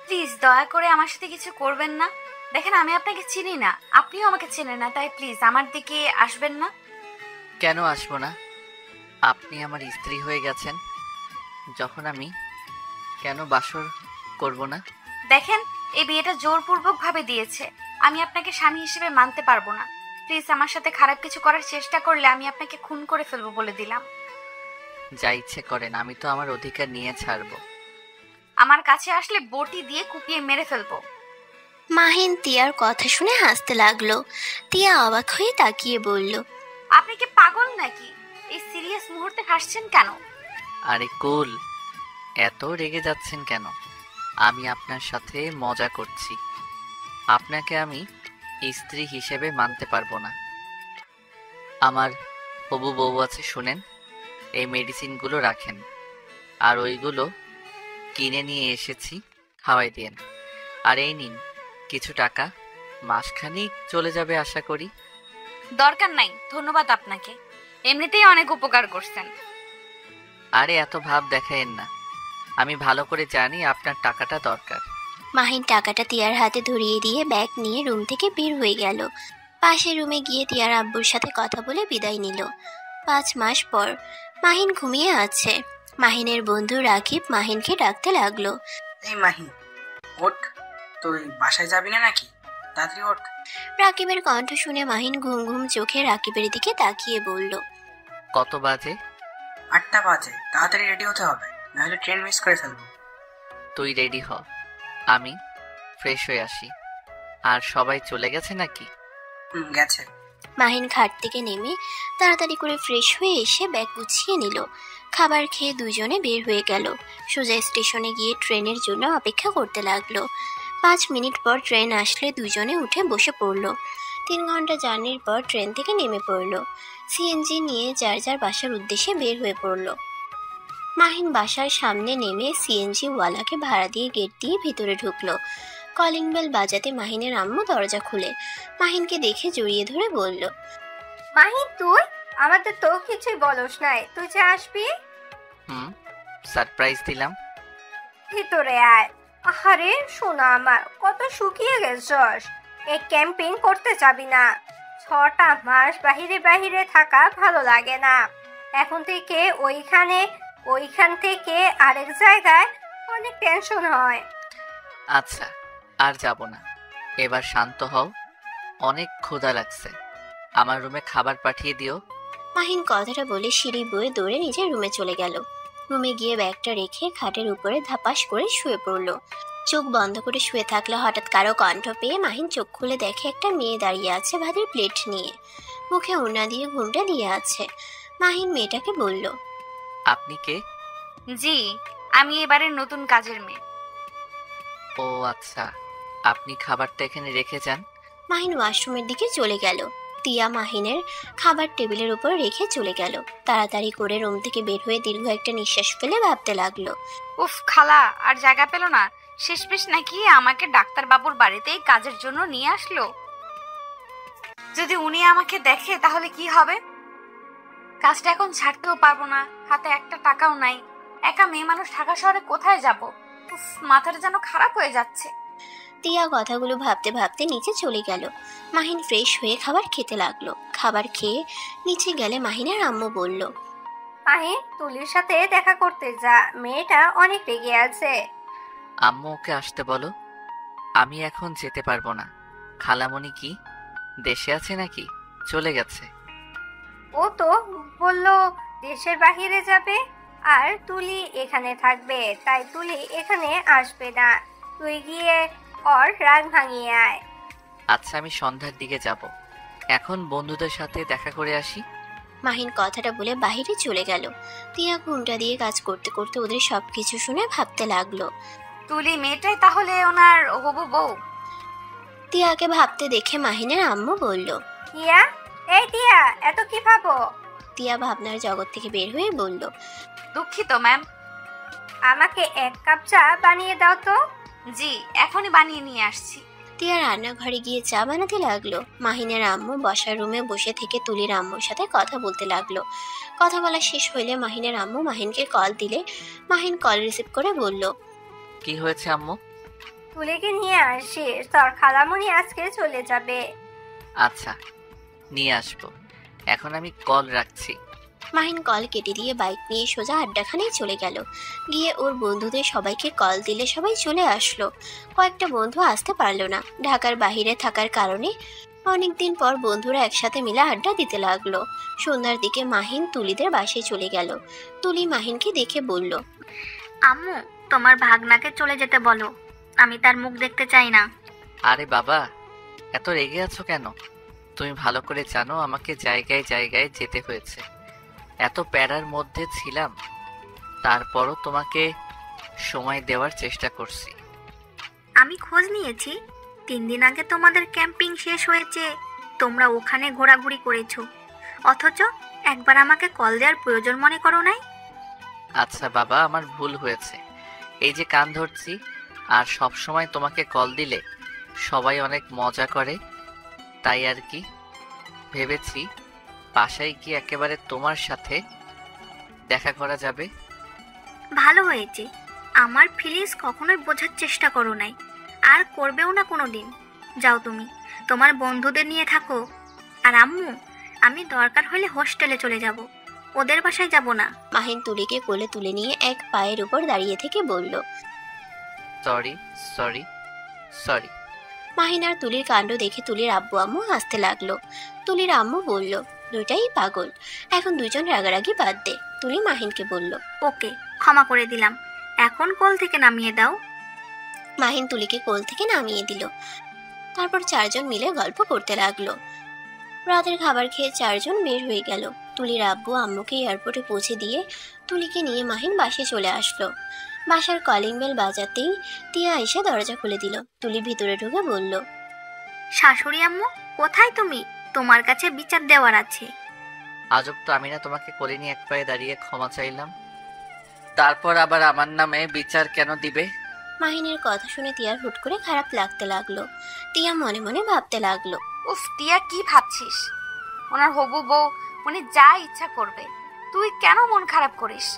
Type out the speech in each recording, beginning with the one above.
Please দয়া করে আমার সাথে কিছু করবেন না। দেখেন আমি আপনাকে চিনি না, আপনিও আমাকে চেনেন না, তাই প্লিজ আমার দিকে আসবেন না। কেন আসবো না? আপনি আমার স্ত্রী হয়ে গেছেন যখন, আমি কেন বাসর করব না? দেখেন, এই বিয়েটা জোরপূর্বক ভাবে দিয়েছে, আমি আপনাকে স্বামী হিসেবে মানতে পারবো না। প্লিজ আমার সাথে খারাপ কিছু করার চেষ্টা করলে আমি আপনাকে খুন করে ফেলবো বলে দিলাম। যা ইচ্ছে করেন, আমি তো আমার অধিকার নিয়ে ছাড়বো। আমার কাছে আসলে বটি দিয়ে কুপিয়ে মেরে ফেলবো। মাহিন তিয়ার কথা শুনে হাসতে লাগলো। তিয়া অবাক হয়ে তাকিয়ে বলল, আপনি কি পাগল নাকি? এই সিরিয়াস মুহূর্তে হাসছেন কেন? আরে কুল, এত রেগে যাচ্ছেন কেন? আমি আপনার সাথে মজা করছি। আপনাকে আমি স্ত্রী হিসেবে মানতে পারবো না। আমার হবু বউ আছে, শুনেন। এই মেডিসিনগুলো রাখেন, আর ওইগুলো কিনে নিয়ে এসেছি, খাওয়াই দিন। আর এই নিন কিছু টাকা, মাসখানেক চলে যাবে আশা করি। দরকার নাই, ধন্যবাদ আপনাকে, এমনিতেই অনেক উপকার করছেন। আরে এত ভাব দেখায়েন না, আমি ভালো করে জানি আপনার টাকাটা দরকার। মাহিন টাকাটা তিয়ার হাতে ধরিয়ে দিয়ে ব্যাগ নিয়ে রুম থেকে বের হয়ে গেল। পাশের রুমে গিয়ে তিয়ার আব্বুর সাথে কথা বলে বিদায় নিল। 5 মাস পর মাহিন ঘুমিয়ে আছে। মাহিনের বন্ধু রাকিব মাহিনকে ডাকতে লাগলো। এই মাহি, ওঠ, তুই বাসায় যাবি না নাকি? তাড়াতাড়ি ওঠ। রাকিবের কণ্ঠ শুনে মাহিন ঘুম ঘুম চোখে রাকিবের দিকে তাকিয়ে বলল, কত বাজে? 8টা বাজে, তাড়াতাড়ি রেডি হতে হবে, নাহলে ট্রেন মিস করে ফেলবো। তুই রেডি হ, আমি ফ্রেশ হয়ে আসি। আর সবাই চলে গেছে নাকি? গেছে। মাহিন খাট থেকে নেমে তাড়াতাড়ি করে ফ্রেশ হয়ে এসে ব্যাগ গুছিয়ে নিল। খাবার খেয়ে দুজনে বের হয়ে গেল। সোজা স্টেশনে গিয়ে ট্রেনের জন্য অপেক্ষা করতে লাগলো। 5 মিনিট পর ট্রেন আসলে দুজনে উঠে বসে পড়ল। 3 ঘন্টা জার্নির পর ট্রেন থেকে নেমে পড়ল। সিএনজি নিয়ে যার যার বাসার উদ্দেশ্যে বের হয়ে পড়ল। মাহিন বাসার সামনে নেমে সিএনজি ওয়ালাকে ভাড়া দিয়ে গেট দিয়ে ভিতরে ঢুকলো। কলিং বেল বাজাতে মাহিনের আম্মু দরজা খুলে মাহিনকে দেখে জড়িয়ে ধরে বলল, মাহিন তুই আমাদের তো কিছুই বলস নাই, তুই যে আসবি। সারপ্রাইজ দিলাম। ভিতরে আয়। আহারে শোনা আমার, কত শুকিয়ে গেছস। এই ক্যাম্পিং করতে যাবি না? 6টা মাস বাহিরে বাহিরে থাকা ভালো লাগে না। এখন থেকে ওইখান থেকে আরেক জায়গায় অনেক টেনশন হয়। আচ্ছা, আর যাব না, এবার শান্ত হও। অনেক ক্ষুধা লাগছে, আমার রুমে খাবার পাঠিয়ে দিও। মাহিন কথাটা বলে সিঁড়ি বয়ে দৌড়ে নিজের রুমে চলে গেল। রুমে গিয়ে ব্যাগটা রেখে খাটের উপরে ধাপাস করে শুয়ে পড়ল। চোখ বন্ধ করে শুয়ে থাকলে হঠাৎ কারো কণ্ঠ পেয়ে মাহিন চোখ খুলে দেখে একটা মেয়ে দাঁড়িয়ে আছে ভাতের প্লেট নিয়ে, মুখে ওড়না দিয়ে ঘুমটা দিয়ে আছে। মাহিন মেয়েটাকে বলল, আপনি কে? জি, আমি এবারের নতুন কাজের মেয়ে। ও আচ্ছা, আপনি খাবারটা এখানে রেখে যান। মাহিন ওয়াশরুমের দিকে চলে গেল। তিয়া মাহিনের খাবার টেবিলের উপর রেখে চলে গেল। তাড়াতাড়ি করে রুম থেকে বের হয়ে দীর্ঘ একটা নিঃশ্বাস ফেলে ভাবতে লাগলো, উফ খালা, আর জায়গা পেল না, শেষমেশ নাকি আমাকে ডাক্তার বাবুর বাড়িতেই কাজের জন্য নিয়ে আসলো। যদি উনি আমাকে দেখে তাহলে কি হবে? কাজটা এখন ছাড়তেও পারবো না, হাতে একটা টাকাও নাই। একা মেয়ে মানুষ ঢাকা শহরে কোথায় যাব? উফ, মাথাটা যেন খারাপ হয়ে যাচ্ছে। তিয়া কথাগুলো ভাবতে ভাবতে নিচে চলে গেল। মাহিন ফ্রেশ হয়ে খাবার খেতে লাগলো। খাবার খেয়ে নিচে গেলে মাহিনের আম্মু বলল, মাহিন তুলির সাথে দেখা করতে যা, মেয়েটা অনেক রেগে আছে। আম্মু ওকে আসতে বলো, আমি এখন যেতে পারবো না। খালামণি কি দেশে আছে নাকি চলে গেছে? ও তো বললো দেশের বাহিরে যাবে, আর তুলি এখানে থাকবে, তাই তুলি এখানে আসবে না। তুই গিয়ে ওর রাগ ভাঙিয়ে আয়। আচ্ছা, আমি সন্ধ্যার দিকে যাব, এখন বন্ধুদের সাথে দেখা করে আসি। মাহিন কথাটা বলে বাহিরে চলে গেল। তিয়া ঘুমটা দিয়ে কাজ করতে করতে ওদের সবকিছু শুনে ভাবতে লাগলো। তুলি মেয়েটাই তাহলে ওনার হবু বউ? তিয়াকে ভাবতে দেখে মাহিনের আম্মু বলল, টিয়া, এই টিয়া, এত কি ভাবো? তিয়া ভাবনার জগৎ থেকে বের হয়ে বলল, দুঃখিত ম্যাম। আমাকে 1 কাপ চা বানিয়ে দাও তো। জি, এখনই বানিয়ে নিয়ে আসছি। তিয়া রান্নাঘরে গিয়ে চা বানাতে লাগলো। মাহিনের আম্মু বসার রুমে বসে থেকে তুলির আম্মুর সাথে কথা বলতে লাগলো। কথা বলা শেষ হইলে মাহিনের আম্মু মাহিনকে কল দিলে মাহিন কল রিসিভ করে বলল, কি হয়েছে আম্মু? তুলিকে নিয়ে আসিস, তোর খালামণি আজকে চলে যাবে। আচ্ছা, নিয়ে আসবো। এখন আমি কল রাখছি। মাহিন কল কেটে দিয়ে বাইক নিয়ে সোজা আড্ডাখানেই চলে গেল। গিয়ে ওর বন্ধুদের সবাইকে কল দিলে সবাই চলে আসলো। কয়েকটা বন্ধু আসতে পারলো না, ঢাকার বাইরে থাকার কারণে। অনেকদিন পর বন্ধুরা একসাথে মিলে আড্ডা দিতে লাগলো। সন্ধ্যার দিকে মাহিন তুলিদের বাসায় চলে গেল। তুলি মাহিনকে দেখে বলল, আম্মু, তোমার ভাগনাকে চলে যেতে বলো, আমি তার মুখ দেখতে চাই না। আরে বাবা, এত রেগে আছো কেন? তুমি ভালো করে জানো আমাকে জায়গায় জায়গায় যেতে হয়েছে। এত প্যারার মধ্যে ছিলাম, তারপরও তোমাকে সময় দেওয়ার চেষ্টা করছি। আমি খোঁজ নিয়েছি, 3 দিন আগে তোমাদের ক্যাম্পিং শেষ হয়েছে, তোমরা ওখানে ঘোরাঘুরি করেছো, অথচ একবার আমাকে কল দেওয়ার প্রয়োজন মনে করো নাই। আচ্ছা বাবা, আমার ভুল হয়েছে। এই যে কান ধরছি, আর সব সময় তোমাকে কল দিলে সবাই অনেক মজা করে, তাই আর কি ভেবেছি বাসায় গিয়ে একেবারে তোমার সাথে দেখা করা যাবে। ভালো হয়েছে, আমার ফিলিংস কখনোই বোঝার চেষ্টা করো নাই, আর করবেও না কোনো দিন। যাও, তুমি তোমার বন্ধুদের নিয়ে থাকো। আর আম্মু, আমি দরকার হলে হোস্টেলে চলে যাব, ওদের বাসায় যাব না। মাহিন তুলিকে কোলে তুলে নিয়ে এক পায়ের উপর দাঁড়িয়ে থেকে বলল, সরি সরি সরি। মাহিন আর তুলির কাণ্ড দেখে তুলির আব্বু আম্মু হাসতে লাগলো। তুলির আম্মু বলল, দুইটাই পাগল, এখন দুজন রাগারাগি বাদ দে। তুলি মাহিনকে বলল, ওকে, ক্ষমা করে দিলাম, এখন কোল থেকে নামিয়ে দাও। মাহিন তুলিকে কোল থেকে নামিয়ে দিল। তারপর চারজন মিলে গল্প করতে লাগলো। রাতের খাবার খেয়ে চারজন বের হয়ে গেল। তুলির আব্বু আম্মুকে এয়ারপোর্টে পৌঁছে দিয়ে তুলিকে নিয়ে মাহিন বাসায় চলে আসলো। বাসার কলিং বেল বাজাতেই টিয়া এসে দরজা খুলে দিল। তুলি ভিতরে ঢুকে বলল, শাশুড়ি আম্মু, কোথায় তুমি? তোমার কাছে বিচার দেওয়ার আছে। আজব তো, আমি না তোমাকে কোলে নিয়ে এক পায়ে দাঁড়িয়ে ক্ষমা চাইলাম, তারপর আবার আমার নামে বিচার কেন দিবে? মাহিনের কথা শুনে টিয়ার হুট করে খারাপ লাগতে লাগলো। টিয়া মনে মনে ভাবতে লাগলো, উফ টিয়া, কি ভাবছিস? ওনার হবু বউ, উনি যা ইচ্ছা করবে, তুই কেন মন খারাপ করিস?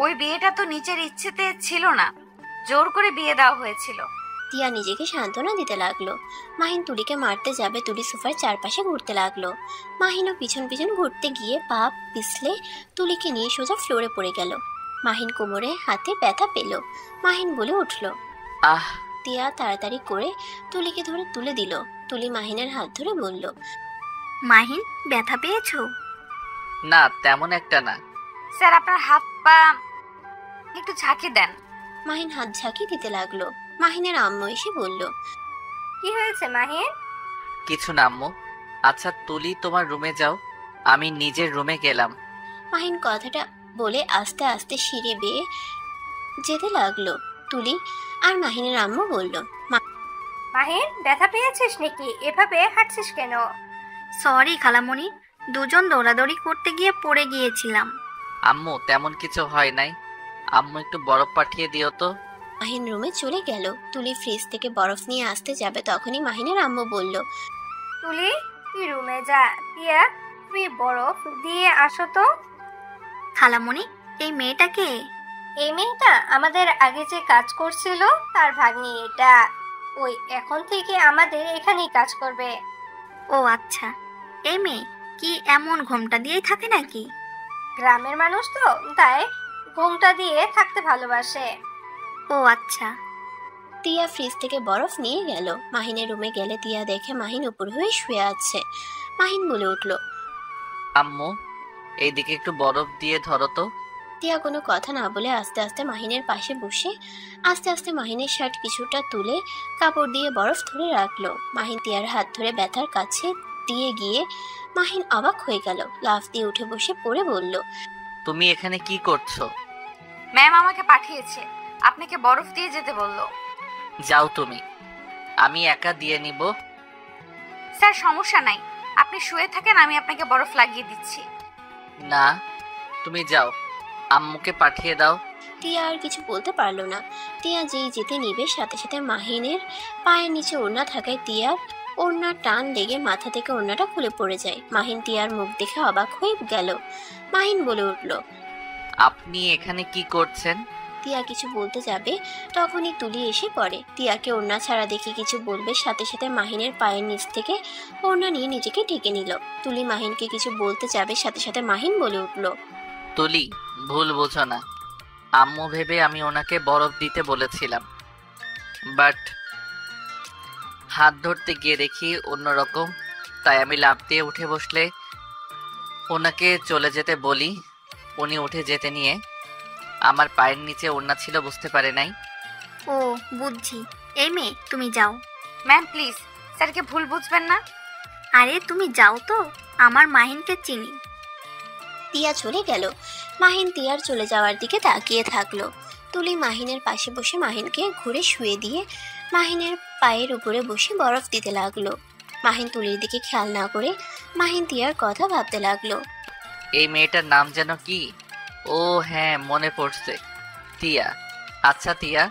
ওই বিয়েটা তো নিজের ইচ্ছেতে ছিল না, জোর করে বিয়ে দেওয়া হয়েছিল। টিয়া নিজেকে সান্ত্বনা দিতে লাগলো। মাহিন তুলিকে মারতে যাবে, তুলি সোফার চারপাশে ঘুরতে লাগলো। মাহিনও পিছন পিছন ঘুরতে গিয়ে পা পিছলে তুলিকে নিয়ে সোজা ফ্লোরে পড়ে গেল। মাহিন কোমরে হাতে ব্যথা পেল। মাহিন বলে উঠল। আহ! টিয়া তাড়াতাড়ি করে তুলিকে ধরে তুলে দিল। তুলি মাহিনের হাত ধরে বলল, মাহিন, ব্যথা পেয়েছো? না, তেমন একটা না। স্যার, আপনার হাত পা একটু ঝাঁকি দেন। মাহিন হাত ঝাঁকি দিতে লাগলো। মাহিনের আম্মু এসে বলল, কি হয়েছে মাহিন? কিছু না আম্মু। আচ্ছা তুলি, তোমার রুমে যাও, আমি নিজের রুমে গেলাম। মাহিন কথাটা বলে আস্তে আস্তে সিঁড়ি বেয়ে যেতে লাগলো। তুলি আর মাহিনের আম্মু বলল, মাহিন, ব্যথা পেয়েছিস নাকি? এভাবে হাঁটছিস কেন? সরি খালামণি, দুজন দৌড়াদৌড়ি করতে গিয়ে পড়ে গিয়েছিলাম। আম্মু, তেমন কিছু হয় নাই। আম্মু, একটু বরফ পাঠিয়ে দিও তো। মাহিন রুমে চলে গেল। তুলি ফ্রিজ থেকে বরফ নিয়ে আসতে যাবে, তখনই মাহিনের আম্মু বলল, তুলি, তুই রুমে যা। টিয়া, তুই বরফ দিয়ে আসো তো। খালামণি, এই মেয়েটাকে? এই মেয়েটা আমাদের আগে যে কাজ করছিল তার ভাগ্নি এটা। ওই এখন থেকে আমাদের এখানেই কাজ করবে। ও আচ্ছা, এই মেয়ে কি এমন ঘোমটা দিয়েই থাকে নাকি? গ্রামের মানুষ তো, তাই ঘোমটা দিয়ে থাকতে ভালোবাসে। ও আচ্ছা। টিয়া ফ্রিজ থেকে বরফ নিয়ে গেল। মাহিনের রুমে গেলে টিয়া দেখে মাহিন উপর হয়ে শুয়ে আছে। মাহিন বলে উঠল, আম্মু, এইদিকে একটু বরফ দিয়ে ধরো তো। টিয়া কোনো কথা না বলে আস্তে আস্তে মাহিনের পাশে বসে আস্তে আস্তে মাহিনের শার্ট কিছুটা তুলে কাপড় দিয়ে বরফ ধরে রাখলো। মাহিন টিয়ার হাত ধরে ব্যথার কাছে দিয়ে গিয়ে মাহিন অবাক হয়ে গেল। লাফ দিয়ে উঠে বসে পড়ে বলল, তুমি এখানে কি করছো? ম্যাম আমাকে পাঠিয়েছে, আপনাকে বরফ দিয়ে যেতে বললো। যাও তুমি, আমি একা দিয়ে নিব। স্যার, সমস্যা নাই, আপনি শুয়ে থাকেন, আমি আপনাকে বরফ লাগিয়ে দিচ্ছি। না, তুমি যাও, আম্মুকে পাঠিয়ে দাও। টিয়া আর কিছু বলতে পারলো না। টিয়া যেই যেতে নিবে সাথে সাথে মাহিনের পায়ের নিচে ওড়না থাকায় টিয়ার ওড়নার টান লেগে মাথা থেকে ওড়নাটা খুলে পড়ে যায়। মাহিন টিয়ার মুখ দেখে অবাক হয়ে গেল। মাহিন বলে উঠল, আপনি এখানে কি করছেন? তিয়া কিছু বলতে যাবে, তখনই তুলি এসে পড়ে। তিয়াকে ওড়না ছাড়া দেখে কিছু বলবে, সাথে সাথে মাহিনের পায়ের নিচ থেকে ওড়না নিয়ে নিজেকে ঢেকে নিল। তুলি মাহিনকে কিছু বলতে যাবে, সাথে সাথে মাহিন বলে উঠল, তুলি, ভুল বোঝো না। আম্মু ভেবে আমি ওনাকে বরফ দিতে বলেছিলাম, বাট হাত ধরতে গিয়ে দেখি অন্যরকম, তাই আমি লাফ দিয়ে উঠে বসলে ওনাকে চলে যেতে বলি। উনি উঠে যেতে নিয়ে আমার পায়ের নিচে ওড়না ছিল, বুঝতে পারে নাই। ও বুঝছি। এই মেয়ে, তুমি যাও। ম্যাম প্লিজ, স্যারকে ভুল বুঝবেন না। আরে তুমি যাও তো, আমার মাহিনকে চিনি। তিয়া চলে গেল। মাহিন তিয়ার চলে যাওয়ার দিকে তাকিয়ে থাকলো। তুলি মাহিনের পাশে বসে মাহিনকে ঘুরে শুয়ে দিয়ে মাহিনের পায়ের উপরে বসে বরফ দিতে লাগলো। মাহিন তুলির দিকে খেয়াল না করে মাহিন তিয়ার কথা ভাবতে লাগলো। এই মেয়েটার নাম যেন কি? ও হ্যাঁ, মনে পড়ছে, তিয়া। আচ্ছা তিয়া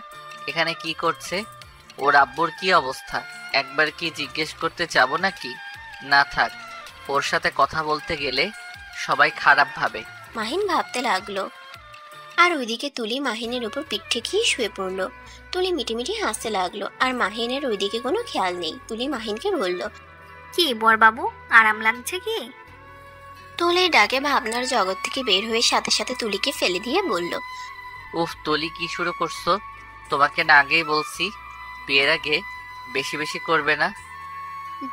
এখানে কি করছে? ওর আব্বুর কি অবস্থা? একবার কি জিজ্ঞেস করতে যাবো নাকি? না থাক, ওর সাথে কথা বলতে গেলে সবাই খারাপ ভাবে। মাহিন ভাবতে লাগলো। আর ওইদিকে তুলি মাহিনের উপর পিঠ ঠেকিয়ে শুয়ে পড়লো। তুলি মিটিমিটি হাসতে লাগলো, আর মাহিনের ওইদিকে কোনো খেয়াল নেই। তুলি মাহিনকে বলল, কি বরবাবু, আরাম লাগছে কি? তুলি ডাকে ভাবনার জগৎ থেকে বের হয়ে সাথে সাথে তুলিকে ফেলে দিয়ে বলল, উফ তুলি, কি শুরু করছো? তোমাকে না আগেই বলছি বিয়ের আগে বেশি বেশি করবে না।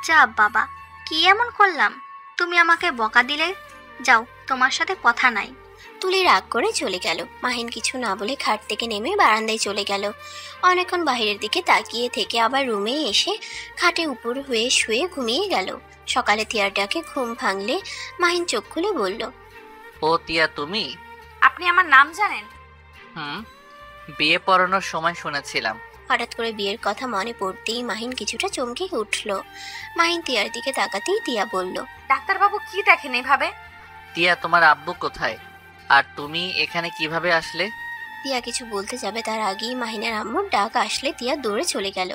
যা বাবা, কি এমন করলাম? তুমি আমাকে বকা দিলে। যাও, তোমার সাথে কথা নাই। তুলি রাগ করে চলে গেল। মাহিন কিছু না বলে খাট থেকে নেমে বারান্দায় চলে গেল। অনেকক্ষণ বাইরের দিকে তাকিয়ে থেকে আবার রুমে এসে খাটে উপর হয়ে শুয়ে ঘুমিয়ে গেল। সকালে তিয়ার ডাকে ঘুম ভাঙলে মাহিন চোখ খুলে বলল, ও তিয়া তুমি? আপনি আমার নাম জানেন? বিয়ে পড়ানোর সময় শুনেছিলাম। হঠাৎ করে বিয়ের কথা মনে পড়তেই মাহিন কিছুটা চমকে উঠল। মাহিন তিয়ার দিকে তাকাতেই তিয়া বলল, ডাক্তারবাবু কি দেখেন এভাবে? টিয়া, তোমার আব্বু কোথায়? আর তুমি এখানে কিভাবে আসলে? তিয়া কিছু বলতে যাবে তার আগেই মাহিনের আম্মুর ডাক আসলে তিয়া দৌড়ে চলে গেল।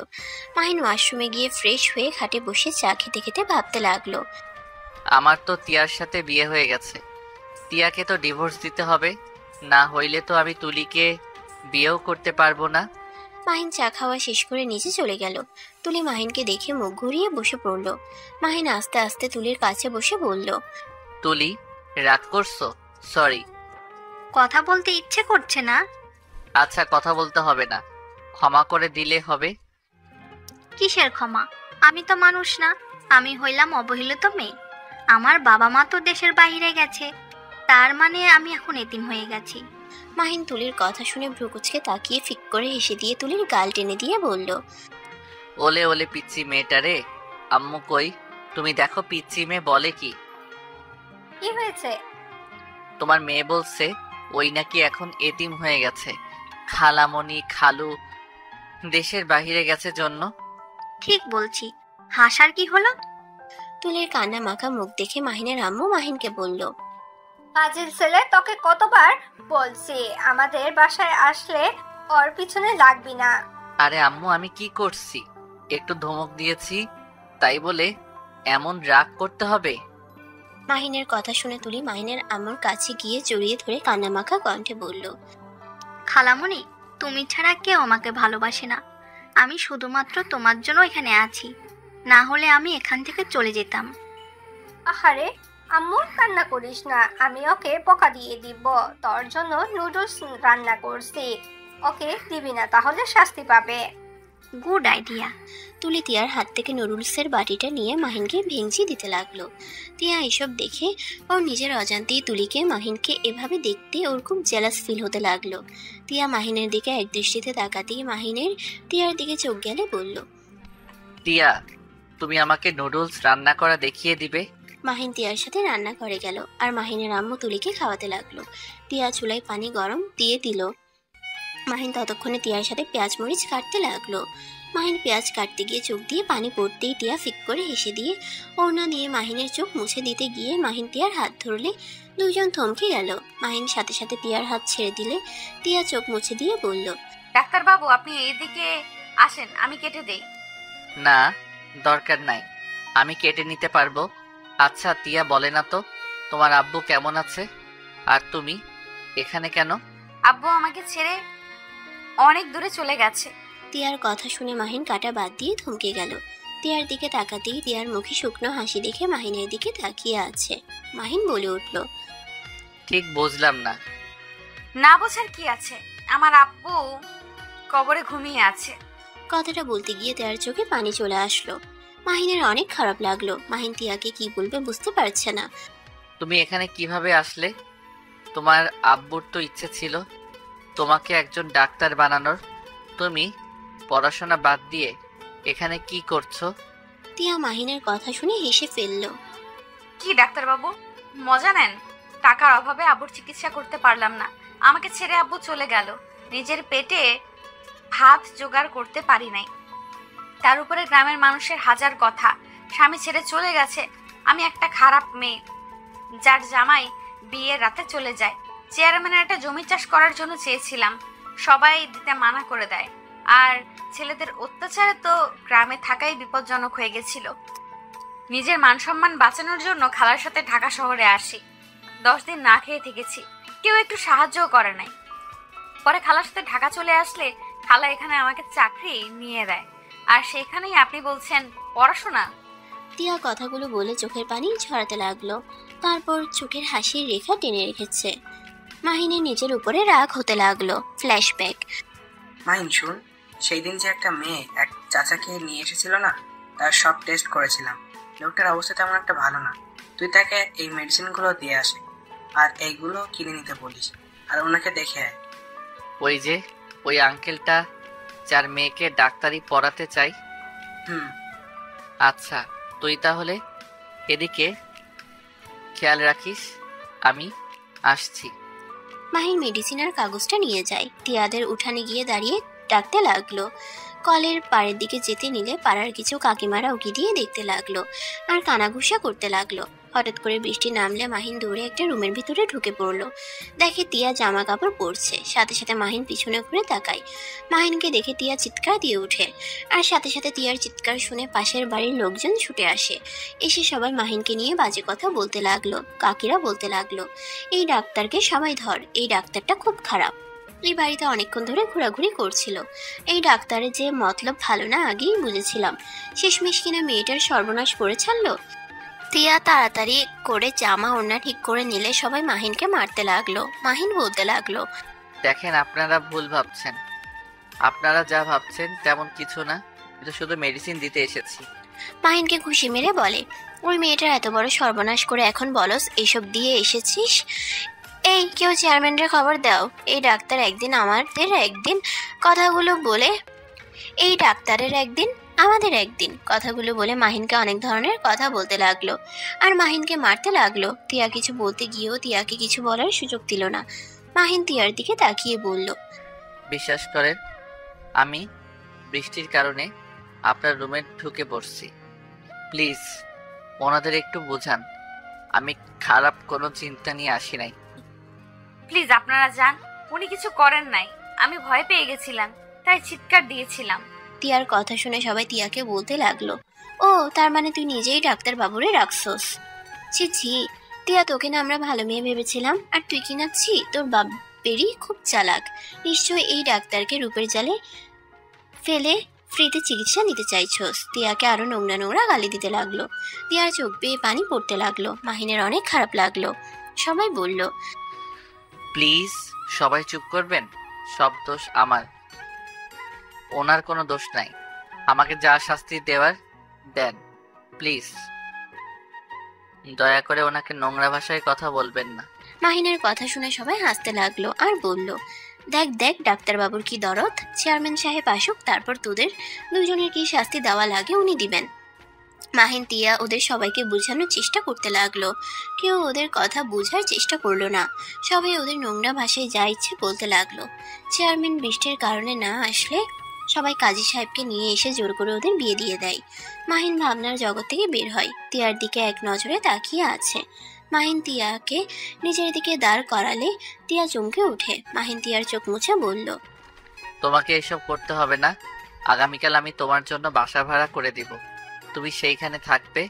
মাহিন ওয়াশরুমে গিয়ে ফ্রেশ হয়ে খাটে বসে চা খেতে খেতে ভাবতে লাগলো। আমার তো টিয়ার সাথে বিয়ে হয়ে গেছে, টিয়াকে তো ডিভোর্স দিতে হবে, না হইলে তো আমি তুলিকে বিয়েও করতে পারবো না। মাহিন চা খাওয়া শেষ করে নিচে চলে গেল। তুলি মাহিনকে দেখে মুখ ঘুরিয়ে বসে পড়ল। মাহিন আস্তে আস্তে তুলির কাছে বসে বলল, তুলি, রাগ করছো? সরি। কথা বলতে ইচ্ছে করছে না? আচ্ছা, কথা বলতে হবে না, ক্ষমা করে দিলে হবে। কিসের ক্ষমা? আমি তো মানুষ না, আমি হইলাম অবহেলিত মেয়ে। আমার বাবা মা তো দেশের বাইরে গেছে, তার মানে আমি এখন এতিম হয়ে গেছি। মাহিন তুলির কথা শুনে ভ্রুকুচকে তাকিয়ে ফিক করে হেসে দিয়ে তুলির গাল টেনে দিয়ে বলল, ওলে ওলে পিচ্ছি মেয়েটারে। আম্মু কই? তুমি দেখো পিচ্ছি মেয়ে বলে কি? কি হয়েছে? তোমার মেয়ে বলছে ওই নাকি এখন এতিম হয়ে গেছে, খালামণি খালু দেশের বাহিরে গেছে জন্য। ঠিক বলছি, হাসার কি হলো? তুলির কান্না মাখা মুখ দেখে মাহিনের আম্মু মাহিনকে বলল, ফাজিল ছেলে, তোকে কতবার বলছি আমাদের বাসায় আসলে ওর পিছনে লাগবি না। আরে আম্মু, আমি কি করছি? একটু ধমক দিয়েছি, তাই বলে এমন রাগ করতে হবে? মাহিনের কথা শুনে তুলি মাহিনের আম্মুর কাছে গিয়ে জড়িয়ে ধরে কান্না মাখা কণ্ঠে বলল, খালামণি, তুমি ছাড়া কেউ আমাকে ভালোবাসে না। আমি শুধুমাত্র তোমার জন্য এখানে আছি, না হলে আমি এখান থেকে চলে যেতাম। আহারে আম্মু, কান্না করিস না, আমি ওকে বকা দিয়ে দিব। তোর জন্য নুডলস রান্না করছি, ওকে দিবি না তাহলে শাস্তি পাবে। Good idea. তুলি তিয়ার হাত থেকে নুডলসের বাটিটা নিয়ে মাহিনকে ভেঙচি দিতে লাগলো। তিয়া এসব দেখে ওর নিজের অজান্তেই তুলিকে মাহিনকে এভাবে দেখতে ওর খুব জেলাস ফিল হতে লাগলো। তিয়া মাহিনের দিকে এক দৃষ্টিতে তাকাতেই মাহিনের তিয়ার দিকে চোখ গেলে বলল, টিয়া, তুমি আমাকে নুডলস রান্না করা দেখিয়ে দিবে? মাহিন তিয়ার সাথে রান্না করে গেল, আর মাহিনের আম্মু তুলিকে খাওয়াতে লাগলো। তিয়া চুলায় পানি গরম দিয়ে দিল। মাহিন ততক্ষণে তিয়ার সাথে পেঁয়াজ মরিচ কাটতে লাগলো। মাহিন পেঁয়াজ কাটতে গিয়ে চোখ দিয়ে পানি পড়তেই টিয়া ফিক করে হেসে দিয়ে ওড়না দিয়ে মাহিনের চোখ মুছে দিতে গিয়ে মাহিন টিয়ার হাত ধরলে দুইজন থমকে গেল। মাহিন সাথে সাথে টিয়ার হাত ছেড়ে দিলে টিয়া চোখ মুছে দিয়ে বলল, ডাক্তারবাবু আপনি এইদিকে আসেন, আমি কেটে দেই। না, দরকার নাই, আমি কেটে নিতে পারবো। আচ্ছা টিয়া, বলে না তো তোমার আব্বু কেমন আছে? আর তুমি এখানে কেন? আব্বু আমাকে ছেড়ে অনেক দূরে চলে গেছে। তিয়ার কথা শুনে মাহিন কাটা বাদ দিয়ে থমকে গেল। তিয়ার দিকে তাকাতেই তিয়ার মুখে শুকনো হাসি দেখে মাহিনের দিকে তাকিয়ে আছে। মাহিন বলে উঠল, ঠিক বুঝলাম না। না বোঝার কি আছে, আমার আব্বু কবরে ঘুমিয়ে আছে। কথাটা বলতে গিয়ে তিয়ার চোখে পানি চলে আসলো। মাহিনের অনেক খারাপ লাগলো। মাহিন তিয়াকে কি বলবে বুঝতে পারছে না। তুমি এখানে কিভাবে আসলে? তোমার আব্বুর তো ইচ্ছে ছিল তোমাকে একজন ডাক্তার বানানোর। তুমি পড়াশোনা বাদ দিয়ে এখানে কি করছো? তিয়া মাহিনের কথা শুনে হেসে ফেলল। কি ডাক্তারবাবু, মজা নেন? টাকার অভাবে আব্বুর চিকিৎসা করতে পারলাম না, আমাকে ছেড়ে আব্বু চলে গেল। নিজের পেটে ভাত জোগাড় করতে পারি নাই, তার উপরে গ্রামের মানুষের হাজার কথা। স্বামী ছেড়ে চলে গেছে, আমি একটা খারাপ মেয়ে যার জামাই বিয়ের রাতে চলে যায়। চেয়ারম্যানের একটা জমি চাষ করার জন্য চেয়েছিলাম, সবাই দিতে মানা করে দেয়। আর ছেলেদের অত্যাচারে তো গ্রামে থাকাই বিপজ্জনক হয়ে গেছিল। নিজের মান সম্মান বাঁচানোর জন্য খালার সাথে ঢাকা শহরে আসি। 10 দিন না খেয়ে থেকেছি, কেউ একটু সাহায্যও করে নাই। পরে খালার সাথে ঢাকা চলে আসলে খালা এখানে আমাকে চাকরি নিয়ে দেয়। আর সেখানেই আপনি বলছেন পড়াশোনা। তিয়া কথাগুলো বলে চোখের পানি ঝরাতে লাগলো। তারপর চোখের হাসির রেখা টেনে রেখেছে। মাহিনের নিজের উপরে রাগ হতে লাগলো। ফ্ল্যাশব্যাক। মাহিন শুন, সেই দিন যে একটা মেয়ে এক চাচাকে নিয়ে এসেছিল না, তার সব টেস্ট করেছিলাম। লোকটার অবস্থা তেমন একটা ভালো না। তুই তাকে এই মেডিসিনগুলো দিয়ে আসে আর এইগুলো কিনে নিতে বলিস, আর ওনাকে দেখে আয়। ওই আঙ্কেলটা যার মেয়েকে ডাক্তারি পড়াতে চাই? হুম। আচ্ছা, তুই তাহলে এদিকে খেয়াল রাখিস, আমি আসছি। মাহিন মেডিসিন আর কাগজটা নিয়ে যায়। তিয়াদের উঠানে গিয়ে দাঁড়িয়ে ডাকতে লাগলো। কলের পাড়ের দিকে যেতে নিলে পাড়ার কিছু কাকিমারা উকি দিয়ে দেখতে লাগলো আর কানাঘুষা করতে লাগলো। হঠাৎ করে বৃষ্টি নামলে মাহিন দৌড়ে একটা রুমের ভিতরে ঢুকে পড়লো। দেখে তিয়া জামা কাপড় পরছে। সাথে সাথে মাহিন পিছনে ঘুরে তাকায়। মাহিনকে দেখে তিয়া চিৎকার দিয়ে ওঠে। আর সাথে সাথে তিয়ার চিৎকার শুনে পাশের বাড়ির লোকজন ছুটে আসে। এসে সবাই মাহিনকে নিয়ে বাজে কথা বলতে লাগলো। কাকিরা বলতে লাগলো, এই ডাক্তারকে সবাই ধর, এই ডাক্তারটা খুব খারাপ। এই বাড়িতে অনেকক্ষণ ধরে ঘোরাঘুরি করছিল। এই ডাক্তারের যে মতলব ভালো না আগেই বুঝেছিলাম। শেষমেশ কিনা মেয়েটার সর্বনাশ করে ছাড়লো। তিয়া তাড়াতাড়ি করে জামা ওড়না ঠিক করে নিলে সবাই মাহিনকে মারতে লাগলো। মাহিন বলতে লাগলো, দেখেন, আপনারা ভুল ভাবছেন। আপনারা যা ভাবছেন তেমন কিছু না, এটা শুধু মেডিসিন দিতে এসেছি। মাহিনকে খুশি মেরে বলে, ওই মেয়েটার এত বড় সর্বনাশ করে এখন বলস এইসব দিয়ে এসেছিস? এই কেউ চেয়ারম্যানের খবর দাও। এই ডাক্তার একদিন আমাদের একদিন, কথাগুলো বলে এই ডাক্তারের একদিন আমাদের একদিন, কথাগুলো বলে মাহিনকে অনেক ধরনের কথা বলতে লাগলো আর মাহিনকে মারতে লাগলো। তিয়া কিছু বলতে গিয়েও তিয়াকে কিছু বলার সুযোগ দিল না। মাহিন তিয়ার দিকে তাকিয়ে বলল, বিশ্বাস করেন, আমি বৃষ্টির কারণে আপনার রুমে ঢুকে পড়ছি। প্লিজ ওনাদের একটু বোঝান, আমি খারাপ কোনো চিন্তা নিয়ে আসি নাই। প্লিজ আপনারা যান, উনি কিছু করেন নাই, আমি ভয় পেয়ে গেছিলাম তাই চিৎকার দিয়েছিলাম। তিয়ার কথা শুনে সবাই তিয়াকে বলতে লাগলো, ও তার মানে তুই নিজেই ডাক্তার বাবুরে রাখছস? ছি ছি, তিয়া তোকে না আমরা ভালো মেয়ে ভেবেছিলাম, আর তুই কি না ছি, তোর বাপেরই খুব চালাক। নিশ্চয়ই এই ডাক্তারকে রূপের জালে ফেলে ফ্রিতে চিকিৎসা নিতে চাইছস। তিয়াকে আরো নোংরা নোংরা গালি দিতে লাগলো। তিয়ার চোখ বেয়ে পানি পড়তে লাগলো। মাহিনের অনেক খারাপ লাগলো। সবাই বলল, প্লিজ সবাই চুপ করবেন, সব দোষ আমার, ওনার কোনো দোষ নাই। আমাকে যা শাস্তি দেওয়ার দেন, প্লিজ দয়া করে ওনাকে নোংরা ভাষায় কথা বলবেন না। মাহিনের কথা শুনে সবাই হাসতে লাগলো আর বলল, দেখ দেখ ডাক্তারবাবুর কি দরদ, চেয়ারম্যান সাহেব আসুক, তারপর তোদের দুজনের কি শাস্তি দেওয়া লাগে উনি দিবেন। মাহিন তিয়া ওদের সবাইকে বোঝানোর চেষ্টা করতে লাগলো। কেউ ওদের কথা বোঝার চেষ্টা করলো না। সবাই ওদের নোংরা ভাষায় যা ইচ্ছে বলতে লাগলো। চেয়ারম্যান বৃষ্টির কারণে না আসলে সবাই কাজী সাহেবকে নিয়ে এসে জোর করে ওদের বিয়ে দিয়ে দেয়। মাহিন ভাবনার জগৎ থেকে বের হয়। তিয়ার দিকে এক নজরে তাকিয়ে আছে। মাহিন তিয়াকে নিজের দিকে দাঁড় করালে তিয়া চমকে ওঠে। মাহিন তিয়ার চোখ মুছে বলল, তোমাকে এসব করতে হবে না, আগামীকাল আমি তোমার জন্য বাসা ভাড়া করে দিব। তুমি সেইখানে থাকবে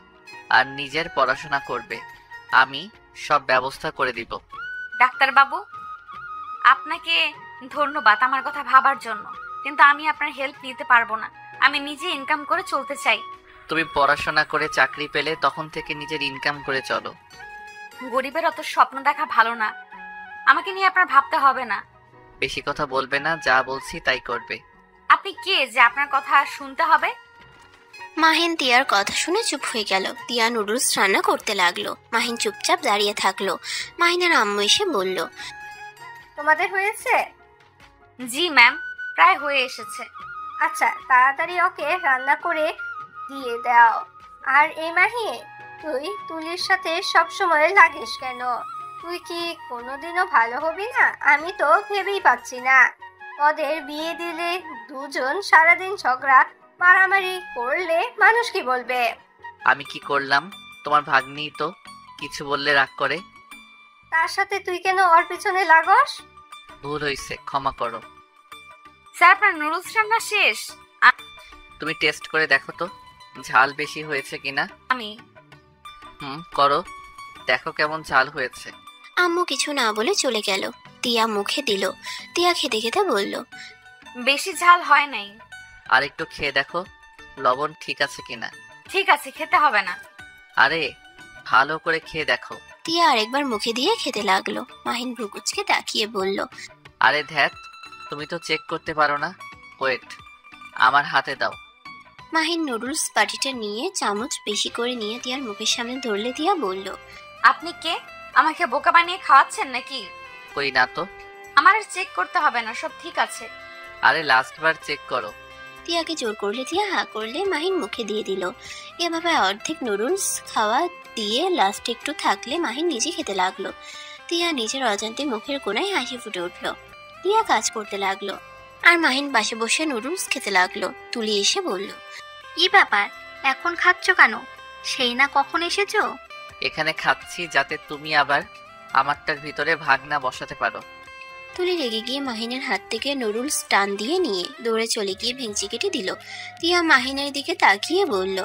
আর নিজের পড়াশোনা করবে, আমি সব ব্যবস্থা করে দিব। ডাক্তারবাবু, আপনাকে ধন্যবাদ আমার কথা ভাবার জন্য, কিন্তু আমি আপনার হেল্প নিতে পারবো না। আমি নিজে ইনকাম করে চলতে চাই। তুমি পড়াশোনা করে চাকরি পেলে তখন থেকে নিজের ইনকাম করে চলো। গরিবের অত স্বপ্ন দেখা ভালো না, আমাকে নিয়ে আপনার ভাবতে হবে না। বেশি কথা বলবে না, যা বলছি তাই করবে। আপনি কে যে আপনার কথা শুনতে হবে? মাহিন তিয়ার কথা শুনে চুপ হয়ে গেল। তিয়া নুডলস রান্না করতে লাগলো। মাহিন চুপচাপ দাঁড়িয়ে থাকলো। মাহিনের আম্মু এসে বলল, তোমাদের হয়েছে? জি ম্যাম, প্রায় হয়ে এসেছে। আচ্ছা, তাড়াতাড়ি ওকে রান্না করে দিয়ে দাও। আর এই মাহি, তুই তুলির সাথে সবসময় লাগিস কেন? তুই কি কোনোদিনও ভালো হবি না? আমি তো ভেবেই পাচ্ছি না। ওদের বিয়ে দিলে দুজন সারাদিন ঝগড়া মারামারি করলে মানুষ কি বলবে? আমি কি করলাম? তোমার ভাগ্নি তো কিছু বললে রাগ করে। তার সাথে তুই কেন ওর পিছনে লাগস? ভুল হয়েছে, ক্ষমা করো। স্যার, আপনার নুডলস রান্না শেষ? তুমি টেস্ট করে দেখো তো ঝাল বেশি হয়েছে কিনা। আমি করো, দেখো কেমন ঝাল হয়েছে। আম্মু কিছু না বলে চলে গেল। তিয়া মুখে দিল। তিয়া খেতে খেতে বলল, বেশি ঝাল হয় নাই। আর একটু খেয়ে দেখো লবণ ঠিক আছে কিনা। ঠিক আছে, খেতে হবে না। আরে ভালো করে খেয়ে দেখো। তিয়া আরেকবার মুখে দিয়ে খেতে লাগলো। মাহিন ভ্রুকুচকে তাকিয়ে বলল, আরে ধ্যাত, তুমি তো চেক করতে পারো না। ওয়েট, আমার হাতে দাও। মাহিন নুডলস বাটিটা নিয়ে চামচ বেশি করে নিয়ে তিয়ার মুখের সামনে ধরলে তিয়া বলল, আপনি কে? আমাকে বোকা বানিয়ে খাওয়াচ্ছেন নাকি? কই না তো। আমার আর চেক করতে হবে না, সব ঠিক আছে। আরে লাস্ট বার চেক করো। তিয়াকে জোর করলে তিয়া হা করলে মাহিন মুখে দিয়ে দিল। এভাবে অর্ধেক নুডলস খাওয়া দিয়ে লাস্ট একটু থাকলে মাহিন নিজে খেতে লাগলো। তিয়া নিজের অজান্তে মুখের কোণায় হাসি ফুটে উঠল। তিয়া কাজ করতে লাগলো আর মাহিন পাশে বসে নুডলস খেতে লাগলো। তুলি এসে বলল, কি ব্যাপার, এখন খাচ্ছ কেন? সেই না কখন এসেছো? এখানে খাচ্ছি যাতে তুমি আবার আমারটার ভিতরে ভাগ না বসাতে পারো। তুলি রেগে গিয়ে মাহিনের হাত থেকে নুডলস টান দিয়ে নিয়ে দৌড়ে চলে গিয়ে ভেঙচি কেটে দিল। তিয়া মাহিনের দিকে তাকিয়ে বলল,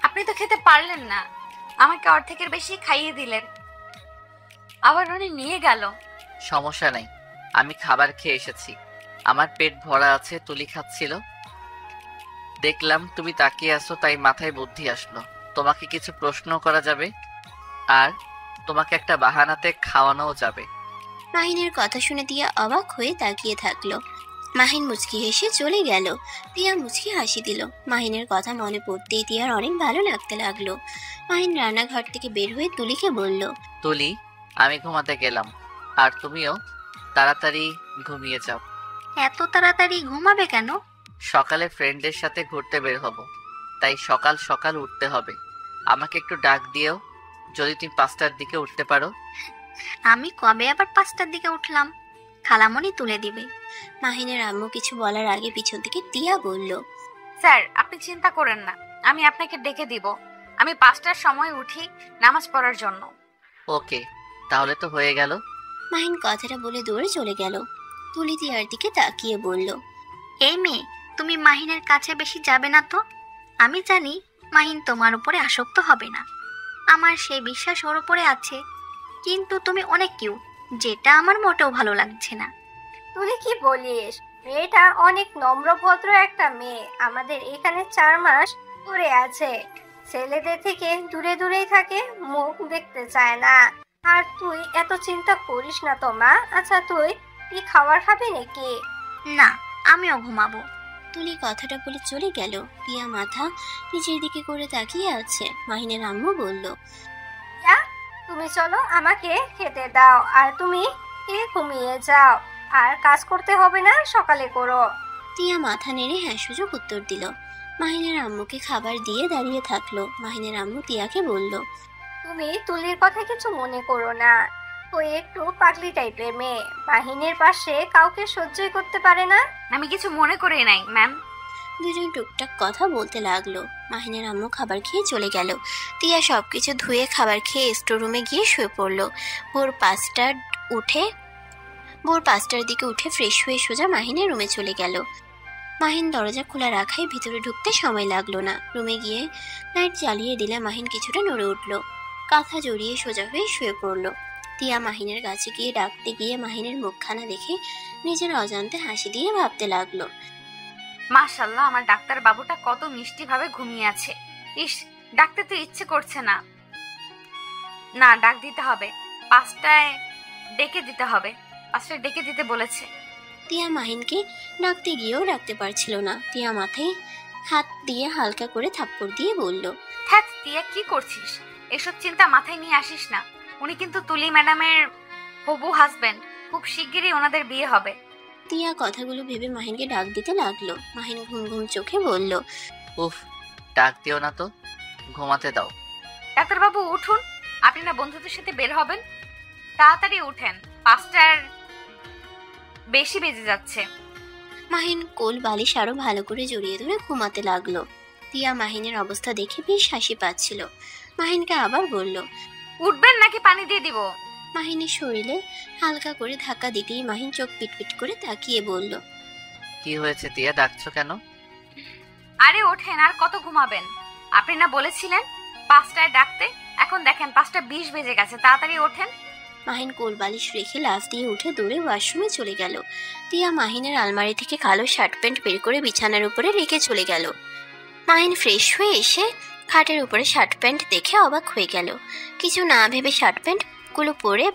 আপনি তো খেতে পারলেন না, আমাকে অর্ধেকের বেশি খাইয়ে দিলেন, আবার উনি নিয়ে গেল। সমস্যা নাই, আমি খাবার খেয়ে এসেছি, আমার পেট ভরা আছে। তুলি খাচ্ছিল, দেখলাম তুমি তাকিয়ে আছো, তাই মাথায় বুদ্ধি আসলো তোমাকে কিছু প্রশ্ন করা যাবে আর তোমাকে একটা বাহানাতে খাওয়ানোও যাবে। মাহিনের কথা শুনে তিয়া অবাক হয়ে তাকিয়ে থাকলো। মাহিন মুচকি হেসে চলে গেল। তিয়া মুচকি হাসি দিল। মাহিনের কথা মনে পড়তেই তিয়ার অনেক ভালো লাগতে লাগলো। মাহিন রান্নাঘর থেকে বের হয়ে তুলিকে বলল, তুলি, আমি ঘুমাতে গেলাম, আর তুমিও তাড়াতাড়ি ঘুমিয়ে যাও। এত তাড়াতাড়ি ঘুমাবে কেন? সকালে ফ্রেন্ডদের সাথে ঘুরতে বের হব, তাই সকাল সকাল উঠতে হবে। আমাকে একটু ডাক দিও যদি তুমি 5টার দিকে উঠতে পারো। আমি কবে আবার 5টার দিকে উঠলাম? খালামণি তুলে দিবে। মাহিনের আম্মু কিছু বলার আগে পিছন থেকে তিয়া বলল, স্যার, আপনি চিন্তা করেন না, আমি আপনাকে ডেকে দিব। আমি 5টার সময় উঠি নামাজ পড়ার জন্য। ওকে, তাহলে তো হয়ে গেল। মাহিন কথাটা বলে দৌড়ে চলে গেল। তুলি তিয়ার দিকে তাকিয়ে বলল, এই মেয়ে, তুমি মাহিনের কাছে বেশি যাবে না তো। আমি জানি মাহিন তোমার উপরে আসক্ত হবে না, আমার সেই বিশ্বাস ওর উপরে আছে। কিন্তু তুমি অনেক কিউট, যেটা আমার মোটেও ভালো লাগছে না। তুই কি বলিস? মেয়েটা অনেক নম্রভদ্র একটা মেয়ে। আমাদের এখানে 4 মাস ধরে আছে, ছেলেদের থেকে দূরে দূরেই থাকে, মুখ দেখতে চায় না। আর তুই এত চিন্তা করিস না তো মা। আচ্ছা, তুই কি খাবার খাবি নাকি? না, আমিও ঘুমাবো। তুলি কথাটা বলে চলে গেল। তিয়া মাথা নিচের দিকে করে তাকিয়ে আছে। মাহিনের আম্মু বলল, তুমি চলো, আমাকে খেতে দাও, আর তুমি ঘুমিয়ে যাও, আর কাজ করতে হবে না, সকালে করো। তিয়া মাথা নেড়ে হ্যাঁ সুযোগ উত্তর দিল। মাহিনের আম্মুকে খাবার দিয়ে দাঁড়িয়ে থাকলো। মাহিনের আম্মু তিয়াকে বলল, তুমি তুলির কথা কিছু মনে করো না, ওই একটু পাগলি টাইপের মেয়ে, মাহিনের পাশে কাউকে সহ্যই করতে পারে না। আমি কিছু মনে করি নাই ম্যাম। দুজন টুকটাক কথা বলতে লাগলো। মাহিনের আম্মু খাবার খেয়ে চলে গেল। তিয়া সবকিছু ধুয়ে খাবার খেয়ে স্টোর রুমে গিয়ে শুয়ে পড়লো। ভোর 5টার দিকে উঠে ফ্রেশ হয়ে সোজা মাহিনের রুমে চলে গেল। মাহিন দরজা খোলা রাখায় ভিতরে ঢুকতে সময় লাগলো না। রুমে গিয়ে লাইট জ্বালিয়ে দিলে মাহিন কিছুটা নড়ে উঠল। কাঁথা জড়িয়ে সোজা হয়ে শুয়ে পড়ল। তিয়া মাহিনের কাছে গিয়ে ডাকতে গিয়ে মাহিনের মুখখানা দেখে নিজের অজান্তে হাসি দিয়ে ভাবতে লাগলো, মাশাল্লাহ, আমার ডাক্তার বাবুটা কত মিষ্টি ভাবে ঘুমিয়ে আছে। ইস, ডাকতে তো ইচ্ছে করছে না। না, ডাক দিতে হবে। 5টায় ডেকে দিতে হবে। 5টায় ডেকে দিতে বলেছে। তিয়া মাহিনকে ডাকতে গিয়েও ডাকতে পারছিল না। তিয়া মাথায় হাত দিয়ে হালকা করে থাপ্পড় দিয়ে বলল, হ্যাঁ তিয়া, কি করছিস? এসব চিন্তা মাথায় নিয়ে আসিস না। উনি কিন্তু তুলি ম্যাডামের হবু হাজবেন্ড। খুব শিগগিরই ওনাদের বিয়ে হবে। তিয়া কথাগুলো ভেবে মাহিনকে ডাক দিতে লাগলো। মাহিন ঘুম ঘুম চোখে বলল, উফ, ডাক দিও না তো, ঘুমাতে দাও। ডাক্তারবাবু উঠুন, আপনি না বন্ধুদের সাথে বের হবেন? তাড়াতাড়ি উঠেন, 5টার বেশি বেজে যাচ্ছে। মাহিন কোল বালিশ আরো ভালো করে জড়িয়ে ধরে ঘুমাতে লাগলো। তিয়া মাহিনের অবস্থা দেখে বেশ হাসি পাচ্ছিল। মাহিনকে আবার বলল, উঠবেন নাকি পানি দিয়ে দিব? মাহিনের শরীরে হালকা করে ধাক্কা দিতেই মাহিন চোখ পিটপিট করে তাকিয়ে বলল, কি হয়েছে তিয়া, ডাকছো কেন? আরে ওঠেন, আর কত ঘুমাবেন? আপনি না বলেছিলেন 5টায় ডাকতে, এখন দেখেন 5টা 20 বেজে গেছে। তাড়াতাড়ি ওঠেন। মাহিন কোল বালিশ রেখে লাফ দিয়ে উঠে দৌড়ে ওয়াশরুমে চলে গেল। তিয়া মাহিনের আলমারি থেকে কালো শার্ট প্যান্ট বের করে বিছানার উপরে রেখে চলে গেল। মাহিন ফ্রেশ হয়ে এসে খাটের উপরে শার্ট প্যান্ট দেখে অবাক হয়ে গেল। কিছু না ভেবে শার্ট প্যান্ট গুলো পরে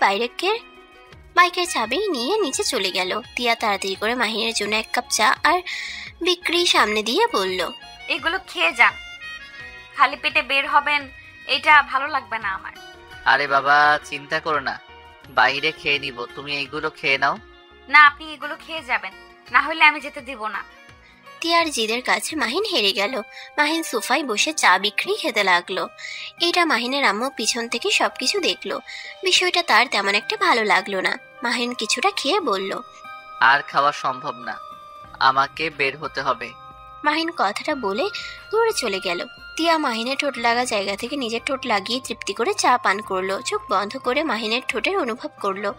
বাইকের চাবি নিয়ে নিচে চলে গেল। তিয়া তাড়াতাড়ি করে মাহিনের জন্য 1 কাপ চা আর বিক্রি সামনে দিয়ে বলল, এগুলো খেয়ে যান, খালি পেটে বের হবেন, এটা ভালো লাগবে না আমার। আরে বাবা, চিন্তা করো না, বাইরে খেয়ে নিব, তুমি এইগুলো খেয়ে নাও। না, আপনি এগুলো খেয়ে যাবেন, না হলে আমি যেতে দিব না। তিয়ার জিদের কাছে মাহিন হেরে গেল। মাহিন সোফায় বসে চা বিক্রি খেতে লাগলো। এটা মাহিনের আম্মু পিছন থেকে সবকিছু দেখলো। বিষয়টা তার তেমন একটা ভালো লাগলো না। মাহিন কিছুটা খেয়ে বলল, আর খাওয়া সম্ভব না, আমাকে বের হতে হবে। মাহিন কথাটা বলে দূরে চলে গেল। তিয়া মাহিনের ঠোঁট লাগা জায়গা থেকে নিজের ঠোঁট লাগিয়ে তৃপ্তি করে চা পান করলো। চোখ বন্ধ করে মাহিনের ঠোঁটের অনুভব করলো।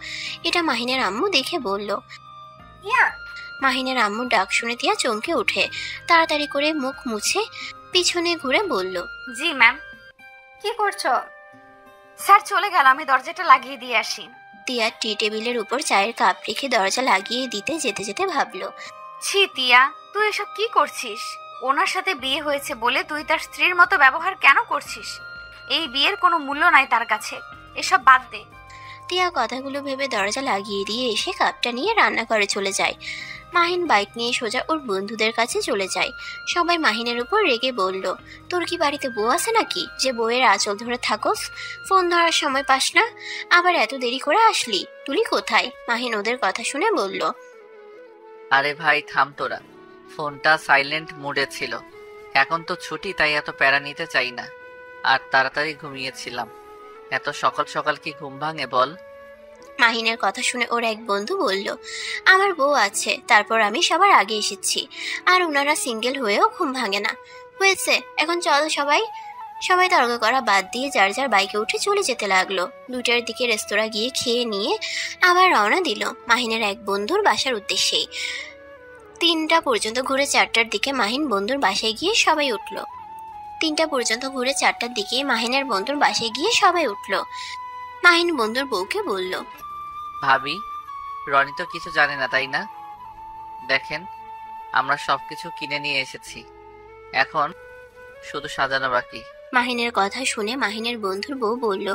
এটা মাহিনের আম্মু দেখে বলল, ইয়া, মাহিনের আম্মু ডাক শুনে তিয়া চমকে উঠে তাড়াতাড়ি করে মুখ মুছে পিছনে ঘুরে বলল, জি ম্যাম। কি করছো? স্যার চলে গেল, আমি দরজাটা লাগিয়ে দিয়ে আসি। তিয়া টি টেবিলের উপর চায়ের কাপ রেখে দরজা লাগিয়ে দিতে যেতে যেতে ভাবলো, ছি তিয়া, তুই এসব কি করছিস? ওনার সাথে বিয়ে হয়েছে বলে তুই তার স্ত্রীর মতো ব্যবহার কেন করছিস? এই বিয়ের কোনো মূল্য নাই তার কাছে, এসব বাদ দে। তিয়া কথাগুলো ভেবে দরজা লাগিয়ে দিয়ে এসে কাপটা নিয়ে রান্নাঘরে চলে যায়। মাহিন বাইক নিয়ে সোজা ওর বন্ধুদের কাছে চলে যায়। সবাই মাহিনের উপর রেগে বলল, তোর কি বাড়িতে বউ আছে নাকি যে বউয়ের আঁচল ধরে থাকোস? ফোন ধরার সময় পাস না, আবার এত দেরি করে আসলি, তুলি কোথায়? মাহিন ওদের কথা শুনে বলল, আরে ভাই থাম তোরা, ফোনটা সাইলেন্ট মোডে ছিল, এখন তো ছুটি, তাই এত প্যারা নিতে চাই না, আর তাড়াতাড়ি ঘুমিয়েছিলাম। এত সকাল সকাল কি ঘুম ভাঙে বল? মাহিনের কথা শুনে ওর এক বন্ধু বলল, আমার বউ আছে, তারপর আমি সবার আগে এসেছি, আর ওনারা সিঙ্গেল হয়েও ঘুম ভাঙে না। হয়েছে, এখন চলো সবাই। সবাই তর্ক করা বাদ দিয়ে যার যার বাইকে উঠে চলে যেতে লাগলো। 2টার দিকে রেস্তোরাঁ গিয়ে খেয়ে নিয়ে আবার রওনা দিল মাহিনের এক বন্ধুর বাসার উদ্দেশ্যেই। 3টা পর্যন্ত ঘুরে 4টার দিকে মাহিন বন্ধুর বাসায় গিয়ে সবাই উঠল। 3টা পর্যন্ত ঘুরে 4টার দিকে মাহিনের বন্ধুর বাসায় গিয়ে সবাই উঠল। মাহিন বন্ধুর বউকে বলল, ভাবি, রনি তো কিছু জানে না তাই না? দেখেন, আমরা সবকিছু কিনে নিয়ে এসেছি, এখন শুধু সাজানো বাকি। মাহিনের কথা শুনে মাহিনের বন্ধুর বউ বলল,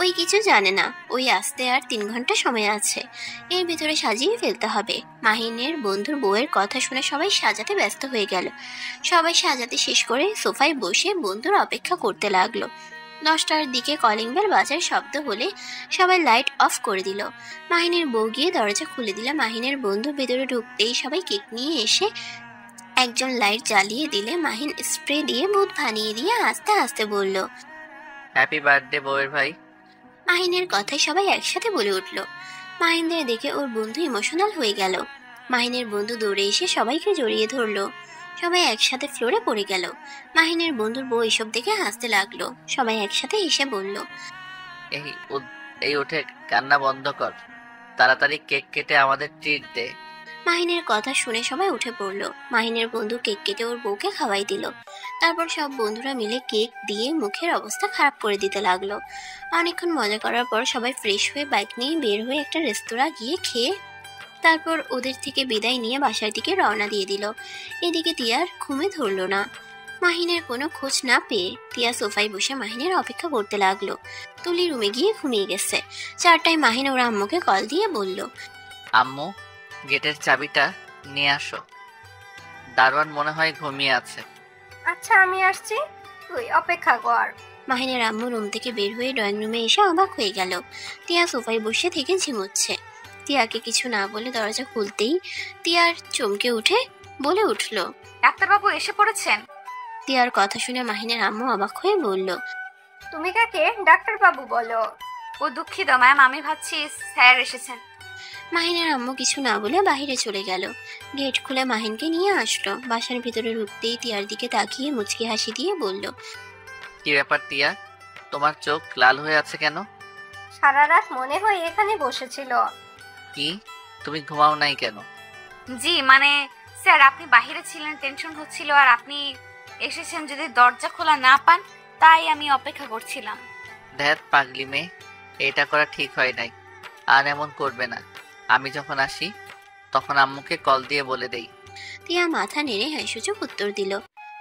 ওই কিছু জানে না, ওই আসতে আর 3 ঘন্টা সময় আছে, এর ভিতরে সাজিয়ে ফেলতে হবে। মাহিনের বন্ধুর বউয়ের কথা শুনে সবাই সাজাতে ব্যস্ত হয়ে গেল। সবাই সাজাতে শেষ করে সোফায় বসে বন্ধুর অপেক্ষা করতে লাগলো। 10টার দিকে কলিং বেল বাজার শব্দ হলে সবাই লাইট অফ করে দিল। মাহিনের বউ গিয়ে দরজা খুলে দিলে মাহিনের বন্ধু ভেতরে ঢুকতেই সবাই কেক নিয়ে এসে একজন লাইট জ্বালিয়ে দিলে মাহিন স্প্রে দিয়ে ভূত বানিয়ে দিয়ে আস্তে আস্তে বলল, হ্যাপি বার্থডে বউয়ের ভাই। মাহিনের কথায় সবাই একসাথে বলে উঠল। মাহিনদের দেখে ওর বন্ধু ইমোশনাল হয়ে গেল। মাহিনের বন্ধু দৌড়ে এসে সবাইকে জড়িয়ে ধরলো। সবাই একসাথে ফ্লোরে পড়ে গেল। মাহিনের বন্ধুর বউ এসব দেখে হাসতে লাগলো। সবাই একসাথে এসে বলল, এই উঠে কান্না বন্ধ কর, তাড়াতাড়ি কেক কেটে আমাদের ট্রিট দে। মাহিনের কথা শুনে সবাই উঠে পড়ল। মাহিনের বন্ধু কেক কেটে ওর বউকে খাওয়াই দিল। তারপর সব বন্ধুরা মিলে কেক দিয়ে মুখের অবস্থা খারাপ করে দিতে লাগলো। অনেকক্ষণ মজা করার পর সবাই ফ্রেশ হয়ে বাইক নিয়ে বের হয়ে একটা রেস্তোরাঁ গিয়ে খেয়ে তারপর ওদের থেকে বিদায় নিয়ে বাসার দিকে রওনা দিয়ে দিল। এদিকে তিয়ার ঘুমে ধরল না। মাহিনের কোনো খোঁজ না পেয়ে তিয়া সোফায় বসে মাহিনের অপেক্ষা করতে লাগলো। তুলি রুমে গিয়ে ঘুমিয়ে গেছে। 4টায় মাহিন ওর আম্মুকে কল দিয়ে বলল, আম্মু, গেটের চাবিটা নিয়ে আসো। দারোয়ান মনে হয় ঘুমিয়ে আছে। আচ্ছা আমি আসছি, তুই অপেক্ষা কর। মাহিনের আম্মু রুম থেকে বের হয়ে ড্রয়িং রুমে এসে অবাক হয়ে গেল। তিয়া সোফায় বসে থেকে ঝিমুচ্ছে। তিয়াকে কিছু না বলে দরজা খুলতেই তিয়ার চমকে উঠে বলে উঠল, ডাক্তারবাবু এসে পড়েছেন? তিয়ার কথা শুনে মাহিনের আম্মু অবাক হয়ে বলল, তুমি কাকে ডাক্তারবাবু বলো? ও দুঃখিত ম্যাম, আমি ভাবছি স্যার এসেছেন। মাহিনের আম্মু কিছু না বলে বাইরে চলে গেল। গেট খুলে মাহিনকে নিয়ে আসলো। বাসার ভিতরে ঢুকতেই তিয়ার দিকে তাকিয়ে মুচকি হাসি দিয়ে বলল, কি ব্যাপার তিয়া, তোমার চোখ লাল হয়ে আছে কেন? সারা রাত মনে হয় এখানে বসেছিল। কি, তুমি ঘুমাও নাই কেন? জি মানে স্যার, আপনি বাইরে ছিলেন, টেনশন হচ্ছিল, আর আপনি এসেছেন যদি দরজা খোলা না পান, তাই আমি অপেক্ষা করছিলাম। ধ্যাত পাগলি মেয়ে, এটা করা ঠিক হয় নাই। আর এমন করবে না। আমি যখন আসি তখন আম্মুকে কল দিয়ে বলে দেই। তিয়া মাথা নেড়ে হাসিসূচক উত্তর দিল।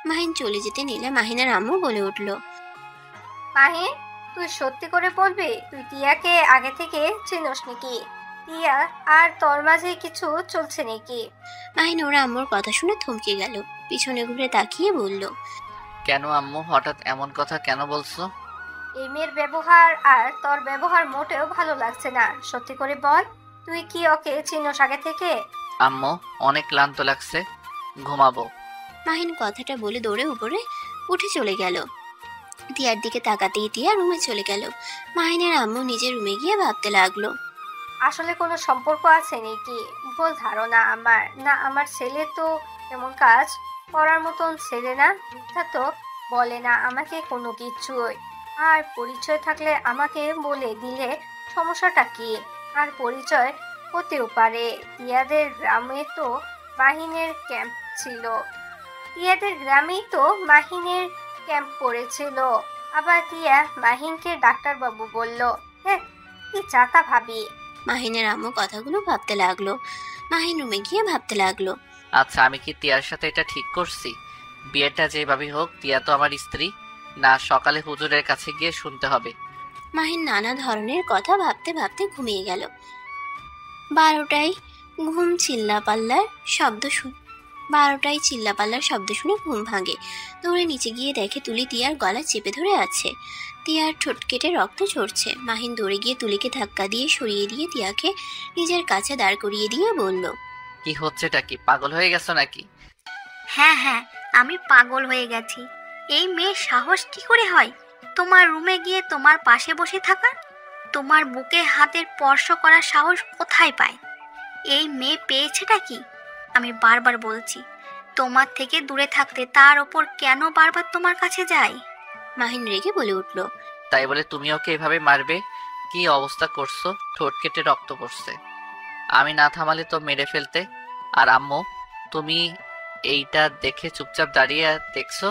মাহিন চলে যেতে নিলে মাহিনের আম্মু বলে উঠল, মাহিন, তুই সত্যি করে বলবি তুই টিয়াকে আগে থেকে চিনোস নাকি? টিয়া আর তোর মাঝে কিছু চলছে নাকি? মাহিন ওর আম্মুর কথা শুনে থমকে গেল। পিছনে ঘুরে তাকিয়ে বলল, কেন আম্মু, হঠাৎ এমন কথা কেন বলছো? এই মেয়ের ব্যবহার আর তোর ব্যবহার মোটেও ভালো লাগছে না। সত্যি করে বল, তুই কি ওকে চিনোস আগে থেকে? আম্মু, অনেক ক্লান্ত লাগছে, ঘুমাবো। মাহিন কথাটা বলে দৌড়ে উপরে উঠে চলে গেল। তিয়ার দিকে তাকাতেই তিয়া রুমে চলে গেল। মাহিনের আম্মু নিজের রুমে গিয়ে ভাবতে লাগলো, আসলে কোনো সম্পর্ক আছে নাকি? ভুল ধারণা আমার। না, আমার ছেলে তো এমন কাজ করার মতন ছেলে না। মিথ্যা তো বলে না আমাকে কোনো কিছুই। আর পরিচয় থাকলে আমাকে বলে দিলে সমস্যাটা কি? আর পরিচয় হতেও পারে। টিয়াদের গ্রামে তো মাহিনের ক্যাম্প ছিল। টিয়াদের গ্রামেই তো মাহিনের ক্যাম্প পড়েছিল। আবার টিয়া মাহিনকে ডাক্তারবাবু বলল। হ্যাঁ, কি চাতা ভাবি। মাহিনের আম্মু কথাগুলো ভাবতে লাগলো। মাহিন রুমে গিয়ে ভাবতে লাগলো, আচ্ছা, আমি কি তিয়ার সাথে এটা ঠিক করছি? বিয়েটা যেভাবে হোক, তিয়া তো আমার স্ত্রী না। সকালে হুজুরের কাছে গিয়ে শুনতে হবে। মাহিন নানা ধরনের কথা ভাবতে ভাবতে ঘুমিয়ে গেল। 12টায় চিল্লাপাল্লার শব্দ শুনে ঘুম ভাঙে। দৌড়ে নিচে গিয়ে দেখে তুলি তিয়ার গলা চেপে ধরে আছে। তিয়ার ঠোঁট কেটে রক্ত ঝরছে। মাহিন দৌড়ে গিয়ে তুলিকে ধাক্কা দিয়ে সরিয়ে দিয়ে তিয়াকে নিজের কাছে দাঁড় করিয়ে দিয়ে বলল, কি হচ্ছেটা কি, পাগল হয়ে গেছো নাকি? হ্যাঁ হ্যাঁ, আমি পাগল হয়ে গেছি। এই মেয়ের সাহস কি করে হয় তোমার রুমে গিয়ে তোমার পাশে বসে থাকার? তোমার বুকে হাতের স্পর্শ করার সাহস কোথায় পায়? এই মেয়ে পেয়েছেটা কি? আমি বারবার বলছি তোমার থেকে দূরে থাকতে, তার ওপর কেন বারবার তোমার কাছে যায়? মাহিন রেগে বলে উঠল, তাই বলে তুমি ওকে এভাবে মারবে? কি অবস্থা করছো, ঠোঁট কেটে রক্ত পড়ছে। আমি না থামালে তো মেরে ফেলতে। আর আম্মু, তুমি এইটা দেখে চুপচাপ দাঁড়িয়ে দেখছো?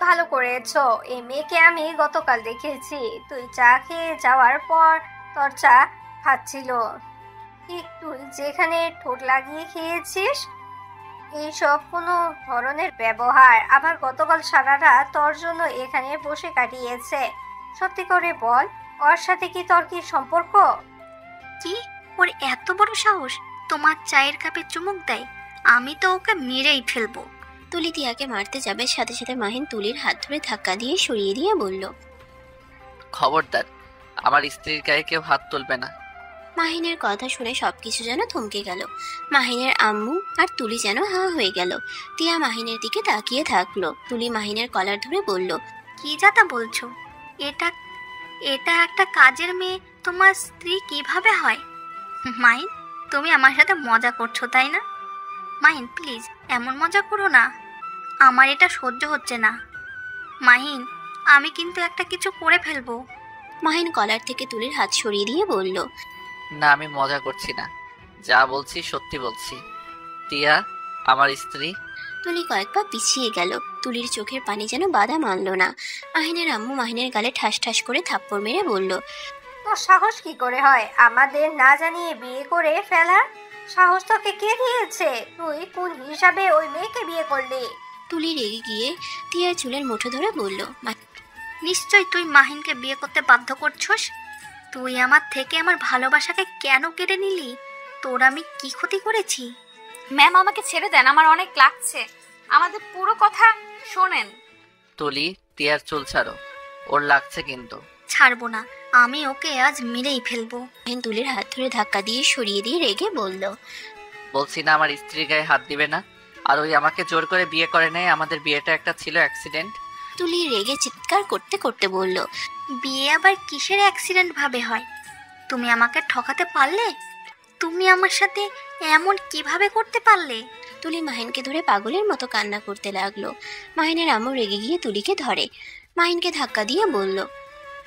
ভালো করেছো। এই মেয়েকে আমি গতকাল দেখেছি। তুই চা খেয়ে যাওয়ার পর তোর চা খাচ্ছিল। ঠিক তুই যেখানে ঠোঁট লাগিয়ে খেয়েছিস। এইসব কোনো ধরনের ব্যবহার আবার গতকাল সারা রাত তোর জন্য এখানে বসে কাটিয়েছে। সত্যি করে বল, ওর সাথে কি তোর কি সম্পর্ক? কি, ওর এত বড় সাহস তোমার চায়ের কাপে চুমুক দেয়? আমি তো ওকে মেরেই ফেলবো। তুলি তিয়াকে মারতে যাবে, সাথে সাথে মাহিন তুলির হাত ধরে ধাক্কা দিয়ে সরিয়ে দিয়ে বলল, খবরদার, আমার স্ত্রীর গায়ে কেউ হাত তুলবে না। মাহিনের কথা শুনে সবকিছু যেন থমকে গেল। মাহিনের আম্মু আর তুলি যেন হা হয়ে গেল। তিয়া মাহিনের দিকে তাকিয়ে থাকলো। তুলি মাহিনের কলার ধরে বলল, কি যাতা বলছো? এটা এটা একটা কাজের মেয়ে তোমার স্ত্রী কিভাবে হয়? মাইন, তুমি আমার সাথে মজা করছো তাই না? মাইন প্লিজ এমন মজা করো না, আমার এটা সহ্য হচ্ছে না। মাহিন, আমি কিন্তু একটা কিছু করে ফেলবো। মাহিন কলার থেকে তুলির হাত সরিয়ে দিয়ে বলল, না, আমি মজা করছি না। যা বলছি সত্যি বলছি। টিয়া আমার স্ত্রী। তুলি কয়েক পা পিছিয়ে গেল। তুলির চোখের পানি যেন বাধা মানল না। মাহিনের আম্মু মাহিনের গালে ঠাস ঠাস করে থাপ্পড় মেরে বলল, তোর সাহস কি করে হয় আমাদের না জানিয়ে বিয়ে করে ফেলার? সাহস তোকে কে দিয়েছে? তুই কোন হিসাবে ওই মেয়েকে বিয়ে করলি? তুলি রেগে গিয়ে টিয়ার চুলের মুঠো ধরে বলল, নিশ্চয় তুই মাহিনকে বিয়ে করতে বাধ্য করছস। তুই আমার থেকে আমার ভালোবাসাকে কেন কেড়ে নিলি? তোর আমি কি ক্ষতি করেছি? ম্যাম আমাকে ছেড়ে দেন, আমার অনেক লাগছে। আমাদের পুরো কথা শোনেন। তুলি টিয়ার চুল ছাড়ো, ওর লাগছে কিন্তু। ছাড়বো না, আমি ওকে আজ মেরেই ফেলবো। মাহিন তুলির হাত ধরে ধাক্কা দিয়ে সরিয়ে দিয়ে রেগে বলল, বলছি না আমার স্ত্রীর গায়ে হাত দিবে না। আর ওই আমাকে জোর করে বিয়ে করে নেয়, আমাদের বিয়েটা একটা ছিল অ্যাক্সিডেন্ট। তুলি রেগে চিৎকার করতে করতে বলল, বিয়ে আবার কিসের অ্যাক্সিডেন্ট ভাবে হয়? তুমি আমাকে ঠকাতে পারলে? তুমি আমার সাথে এমন কিভাবে করতে পারলে? তুলি মাহিনকে ধরে পাগলের মতো কান্না করতে লাগলো। মাহিনের আম্মু রেগে গিয়ে তুলিকে ধরে, মাহিনকে ধাক্কা দিয়ে বলল,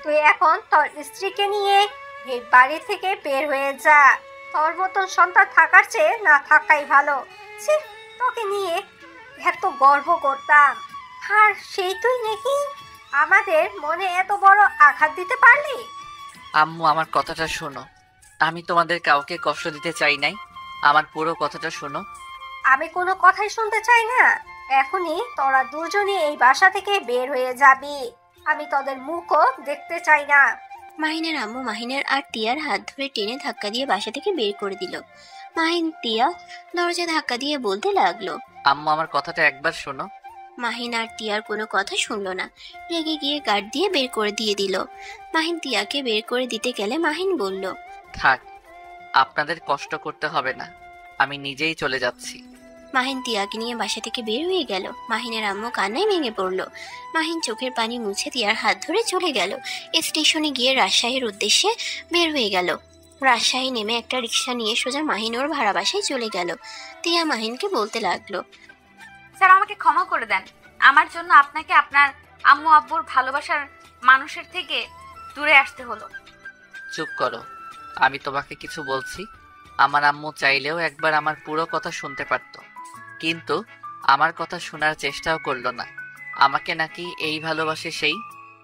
তুই এখন তোর স্ত্রীকে নিয়ে এই বাড়ি থেকে বের হয়ে যা। তোর মতন সন্তান থাকার চেয়ে না থাকাই ভালো। ছি, তোকে নিয়ে এত গর্ব করতাম, আর সেই তুই নাকি আমাদের মনে এত বড় আঘাত দিতে পারলি? আম্মু আমার কথাটা শোনো, আমি তোমাদের কাউকে কষ্ট দিতে চাই নাই। আমার পুরো কথাটা শোনো। আমি কোনো কথাই শুনতে চাই না। এখনই তোরা দুজনই এই বাসা থেকে বের হয়ে যাবি। আমি তোদের মুখও দেখতে চাই না। মাহিনের আম্মু মাহিনের আর টিয়ার হাত ধরে টেনে ধাক্কা দিয়ে বাসা থেকে বের করে দিল। মাহিন টিয়া দরজা ধাক্কা দিয়ে বলতে লাগলো, আম্মু আমার কথাটা একবার শোনো। মাহিন আর টিয়ার কোনো কথা শুনলো না, রেগে গিয়ে গার্ড দিয়ে বের করে দিয়ে দিল। মাহিন টিয়াকে বের করে দিতে গেলে মাহিন বলল, থাক, আপনাদের কষ্ট করতে হবে না, আমি নিজেই চলে যাচ্ছি। মাহিন টিয়াকে নিয়ে বাসা থেকে বের হয়ে গেল। মাহিনের আম্মু কান্নায় ভেঙে পড়ল। মাহিন চোখের পানি মুছে টিয়ার হাত ধরে চলে গেল। স্টেশনে গিয়ে রাজশাহীর উদ্দেশ্যে বের হয়ে গেল। রাজশাহী নেমে একটা রিক্সা নিয়ে সোজা মাহিন ওর ভাড়া বাসায় চলে গেল। টিয়া মাহিনকে বলতে লাগলো, স্যার আমাকে ক্ষমা করে দেন। আমার জন্য আপনাকে আপনার আম্মু আব্বুর ভালোবাসার মানুষের থেকে দূরে আসতে হলো। চুপ করো, আমি তোমাকে কিছু বলছি। আমার আম্মু চাইলেও একবার আমার পুরো কথা শুনতে পারত, কিন্তু আমার কথা শোনার চেষ্টাও করলো না। আমাকে নাকি এই ভালোবাসে সেই।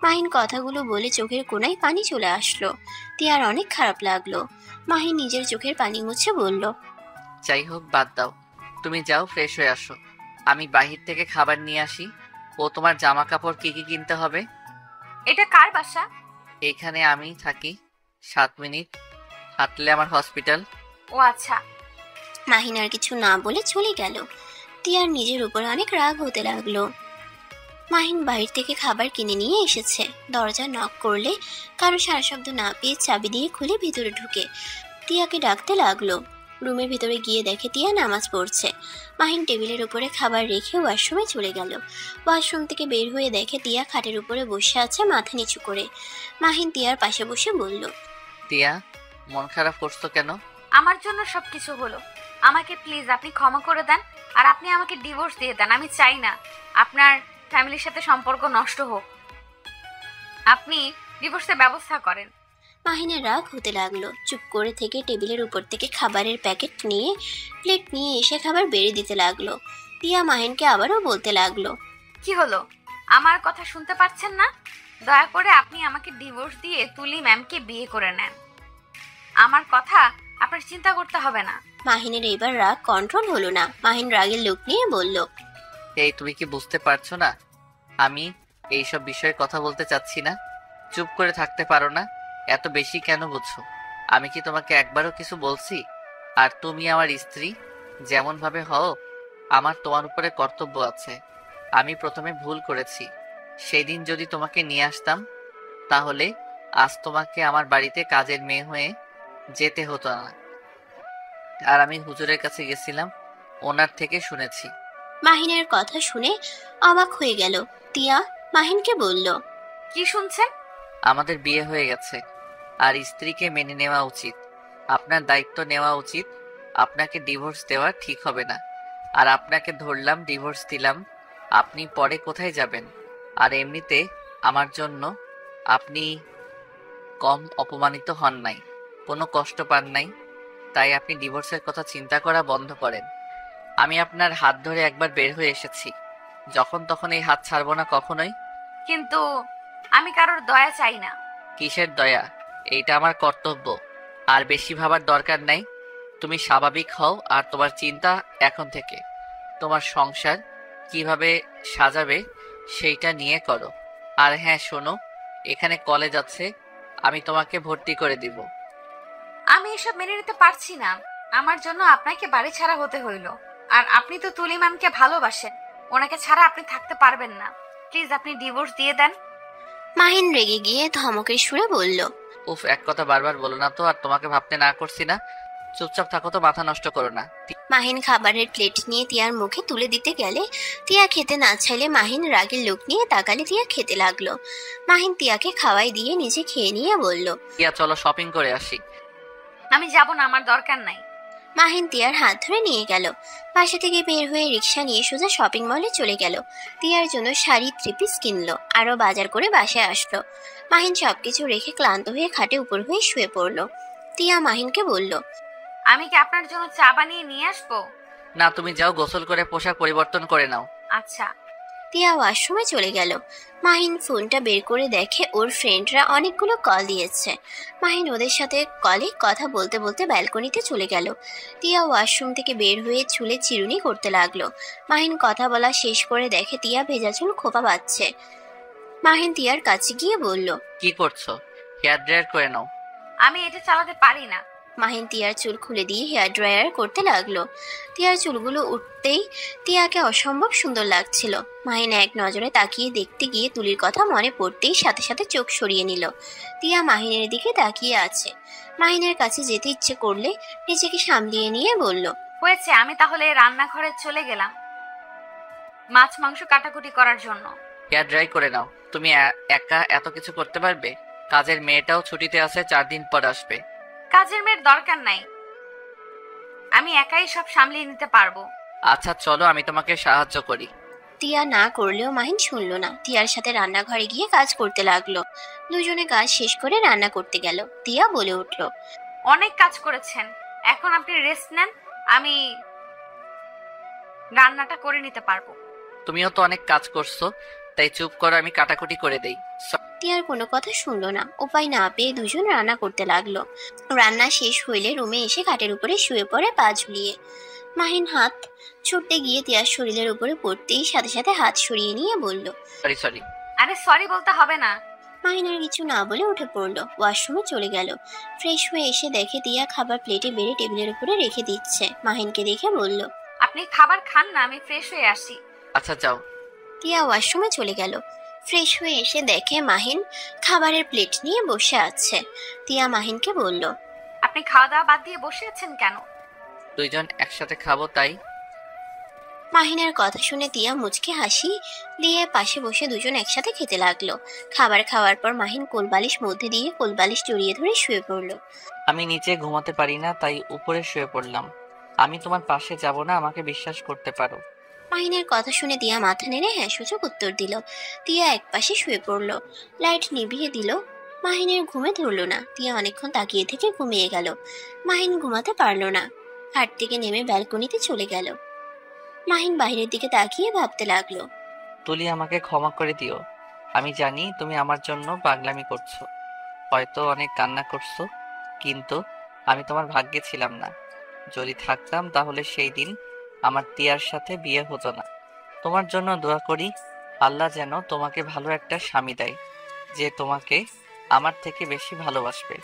মাহিন কথাগুলো বলে চোখের কোণায় পানি চলে আসলো। টিয়ার অনেক খারাপ লাগলো। মাহিন নিজের চোখের পানি মুছে বলল, যাই হোক বাদ দাও, তুমি যাও ফ্রেশ হয়ে আসো, আমি বাহির থেকে খাবার নিয়ে আসি। ও তোমার জামা কাপড় কি কি কিনতে হবে। এটা কার বাসা? এইখানে আমি থাকি, 7 মিনিট হাঁটলে আমার হসপিটাল। ও আচ্ছা। মাহিন আর কিছু না বলে চলে গেল। টিয়ার নিজের উপর অনেক রাগ হতে লাগলো। মাহিন বাইরে থেকে খাবার কিনে নিয়ে এসেছে। দরজা নক করলে কারো সারা শব্দ না পেয়ে চাবি দিয়ে খুলে ভিতরে ঢুকে টিয়াকে ডাকতে লাগলো। রুমের ভিতরে গিয়ে দেখে টিয়া নামাজ পড়ছে। মাহিন টেবিলের উপরে খাবার রেখে ওয়াশরুমে চলে গেল। ওয়াশরুম থেকে বের হয়ে দেখে টিয়া খাটের উপরে বসে আছে মাথা নিচু করে। মাহিন টিয়ার পাশে বসে বলল, টিয়া মন খারাপ করছো কেন? আমার জন্য সবকিছু হলো, আমাকে প্লিজ আপনি ক্ষমা করে দেন। আর আপনি আমাকে ডিভোর্স দিয়ে দেন। আমি চাই না আপনার ফ্যামিলির সাথে সম্পর্ক নষ্ট হোক। আপনি ডিভোর্সের ব্যবস্থা করেন। মাহিনের রাগ হতে লাগলো। চুপ করে থেকে টেবিলের উপর থেকে খাবারের প্যাকেট নিয়ে প্লেট নিয়ে এসে খাবার বেড়ে দিতে লাগলো। টিয়া মাহিনকে আবারও বলতে লাগলো, কি হলো? আমার কথা শুনতে পাচ্ছেন না? দয়া করে আপনি আমাকে ডিভোর্স দিয়ে তুলি ম্যামকে বিয়ে করে নেন। আমার কথা আপনার চিন্তা করতে হবে না। মাহিনের এবার রাগ কন্ট্রোল হলো না। মাহিন রাগের লোক নিয়ে বলল, এই তুমি কি বুঝতে পারছো না আমি এইসব বিষয়ে কথা বলতে চাচ্ছি না? চুপ করে থাকতে পারো না? এত বেশি কেন বুঝছো? আমি কি তোমাকে একবারও কিছু বলছি? আর তুমি আমার স্ত্রী, যেমন ভাবে হও আমার তোমার উপরে কর্তব্য আছে। আমি প্রথমে ভুল করেছি। সেই দিন যদি তোমাকে নিয়ে আসতাম তাহলে আজ তোমাকে আমার বাড়িতে কাজের মেয়ে হয়ে যেতে হতো না। আর আমি হুজুরের কাছে গেছিলাম, ওনার থেকে শুনেছি। মাহিনের কথা শুনে অবাক হয়ে গেল। টিয়া মাহিনকে বলল, কি শুনছেন? আমাদের বিয়ে হয়ে গেছে আর স্ত্রীকে মেনে নেওয়া উচিত। আপনার দায়িত্ব নেওয়া উচিত। আপনাকে ডিভোর্স দেওয়া ঠিক হবে না। আর আপনাকে ধরলাম, ডিভোর্স দিলাম, আপনি পরে কোথায় যাবেন? আর এমনিতে আমার জন্য আপনি কম অপমানিত হন নাই, কোনো কষ্ট পান নাই। তাই আপনি ডিভোর্সের কথা চিন্তা করা বন্ধ করেন। আমি আপনার হাত ধরে একবার বের হয়ে এসেছি, যখন তখন এই হাত ছাড়বো না কখনোই। কিন্তু আমি কারোর দয়া চাই না। কিসের দয়া? এইটা আমার কর্তব্য। আর বেশি ভাবার দরকার নাই। তুমি স্বাভাবিক হও, আর তোমার চিন্তা এখন থেকে তোমার সংসার কিভাবে সাজাবে সেইটা নিয়ে করো। আর হ্যাঁ শোনো, এখানে কলেজ আছে, আমি তোমাকে ভর্তি করে দিব। আমি এসব মেনে নিতে পারছি না। আমার জন্য আপনাকে বাড়ি ছাড়া হতে হইল। আর আপনি তো তুলি ম্যামকে ভালোবাসেন, ওনাকে ছাড়া আপনি থাকতে পারবেন না। প্লিজ আপনি ডিভোর্স দিয়ে দেন। মাহিন রেগে গিয়ে ধমকের সুরে বলল। উফ, এক কথা বারবার বলো না তো। আর তোমাকে ভাবতে না করছি না। চুপচাপ থাকো তো, মাথা নষ্ট করো না। মাহিন খাবারের প্লেট নিয়ে তিয়ার মুখে তুলে দিতে গেলে তিয়া খেতে না চাইলে মাহিন রাগের লোক নিয়ে তাকালে তিয়া খেতে লাগলো। মাহিন তিয়াকে খাওয়াই দিয়ে নিজে খেয়ে নিয়ে বলল। ইয়া চলো শপিং করে আসি। আমি যাব না, আমার দরকার নাই। মাহিন তিয়ার হাত ধরে নিয়ে গেল। বাসা থেকে বের হয়ে রিক্সা নিয়ে সোজা শপিং মলে চলে গেল। তিয়ার জন্য শাড়ি 3 পিস কিনলো, আরো বাজার করে বাসায় আসলো। মাহিন সবকিছু রেখে ক্লান্ত হয়ে খাটে উপর হয়ে শুয়ে পড়লো। তিয়া মাহিনকে বলল। আমি কি আপনার জন্য চা বানিয়ে নিয়ে আসবো? না, তুমি যাও, গোসল করে পোশাক পরিবর্তন করে নাও। আচ্ছা। তিয়া ওয়াশরুমে চলে গেল। মাহিন ফোনটা বের করে দেখে ওর ফ্রেন্ডরা অনেকগুলো কল দিয়েছে। মাহিন ওদের সাথে কলে কথা বলতে বলতে ব্যালকনিতে চলে গেল। তিয়া ওয়াশরুম থেকে বের হয়ে চুলে চিরুনি করতে লাগলো। মাহিন কথা বলা শেষ করে দেখে তিয়া ভেজা চুল খোপা বাঁধছে। মাহিন তিয়ার কাছে গিয়ে বলল। কি করছো? হেয়ার ড্রায়ার করে নাও। আমি এটা চালাতে পারি না। মাহিন তিয়ার চুল খুলে দিয়ে হেয়ার ড্রায়ার করতে লাগলো। তিয়ার চুলগুলো উঠতেই তিয়াকে অসম্ভব সুন্দর লাগছিল। মাহিন এক নজরে তাকিয়ে দেখতে গিয়ে তুলির কথা মনে পড়তেই সাথে সাথে চোখ সরিয়ে নিল। তিয়া মাহিনের দিকে তাকিয়ে আছে। মাহিনের কাছে যেতে ইচ্ছে করলে নিজেকে সামলিয়ে নিয়ে বলল। হয়েছে, আমি তাহলে রান্নাঘরে চলে গেলাম মাছ মাংস কাটাকুটি করার জন্য। হেয়ার ড্রাই করে নাও। তুমি একা এত কিছু করতে পারবে? কাজের মেয়েটাও ছুটিতে আছে, 4 দিন পর আসবে। কাজের মেয়ের দরকার নাই, আমি একাই সব সামলিয়ে নিতে পারবো। আচ্ছা চলো, আমি তোমাকে সাহায্য করি। তিয়া না করলেও মাহিন শুনলো না। তিয়ার সাথে রান্নাঘরে গিয়ে কাজ করতে লাগলো। দুজনে কাজ শেষ করে রান্না করতে গেল। তিয়া বলে উঠল। অনেক কাজ করেছেন, এখন আপনি রেস্ট নেন, আমি রান্নাটা করে নিতে পারবো। তুমিও তো অনেক কাজ করছো, তাই চুপ করো, আমি কাটাকুটি করে দেই। তিয়ার কোনো কথা শুনলো না। উপায় না পেয়ে দুজন রান্না করতে লাগলো। রান্না শেষ হইলে রুমে এসে খাটের উপরে শুয়ে পড়ে পা ঝুলিয়ে। মাহিন হাত ছুটতে গিয়ে তিয়ার শরীরের উপরে পড়তেই সাথে সাথে হাত সরিয়ে নিয়ে বলল। সরি। আরে সরি বলতে হবে না। মাহিন আর কিছু না বলে উঠে পড়লো। ওয়াশরুমে চলে গেল। ফ্রেশ হয়ে এসে দেখে তিয়া খাবার প্লেটে বেড়ে টেবিলের উপরে রেখে দিচ্ছে। মাহিনকে দেখে বলল। আপনি খাবার খান না, আমি ফ্রেশ হয়ে আসি। আচ্ছা যাও। তিয়া ওয়াশরুমে চলে গেল। ফ্রেশ হয়ে এসে দেখে মাহিন খাবারের প্লেট নিয়ে বসে আছে। তিয়া মাহিনকে বলল। আপনি খাওয়া দাওয়া বাদ দিয়ে বসে আছেন কেন? দুইজন একসাথে খাবো তাই। মাহিনের কথা শুনে তিয়া মুচকে হাসি দিয়ে পাশে বসে দুজন একসাথে খেতে লাগলো। খাবার খাওয়ার পর মাহিন কোলবালিশ মধ্যে দিয়ে কোলবালিশ জড়িয়ে ধরে শুয়ে পড়লো। আমি নিচে ঘুমাতে পারি না, তাই উপরে শুয়ে পড়লাম। আমি তোমার পাশে যাব না, আমাকে বিশ্বাস করতে পারো। মাহিনের কথা শুনে তিয়া মাথা নেড়ে হ্যাঁ সূচক উত্তর দিল। তিয়া একপাশে শুয়ে পড়লো। লাইট নিভিয়ে দিল। মাহিনের ঘুমে ধরলো না। তিয়া অনেকক্ষণ তাকিয়ে থেকে ঘুমিয়ে গেল। মাহিন ঘুমাতে পারলো না। খাট থেকে নেমে ব্যালকনিতে চলে গেল। মাহিন বাইরের দিকে তাকিয়ে ভাবতে লাগলো। তুলি, আমাকে ক্ষমা করে দিও। আমি জানি তুমি আমার জন্য পাগলামি করছো, হয়তো অনেক কান্না করছো, কিন্তু আমি তোমার ভাগ্যে ছিলাম না। যদি থাকতাম তাহলে সেই দিন আমার তিয়ার সাথে বিয়ে হতো না। তোমার জন্য দোয়া করি, আল্লাহ যেন তোমাকে ভালো একটা স্বামী দেয়, যে তোমাকে আমার থেকে বেশি ভালোবাসবে,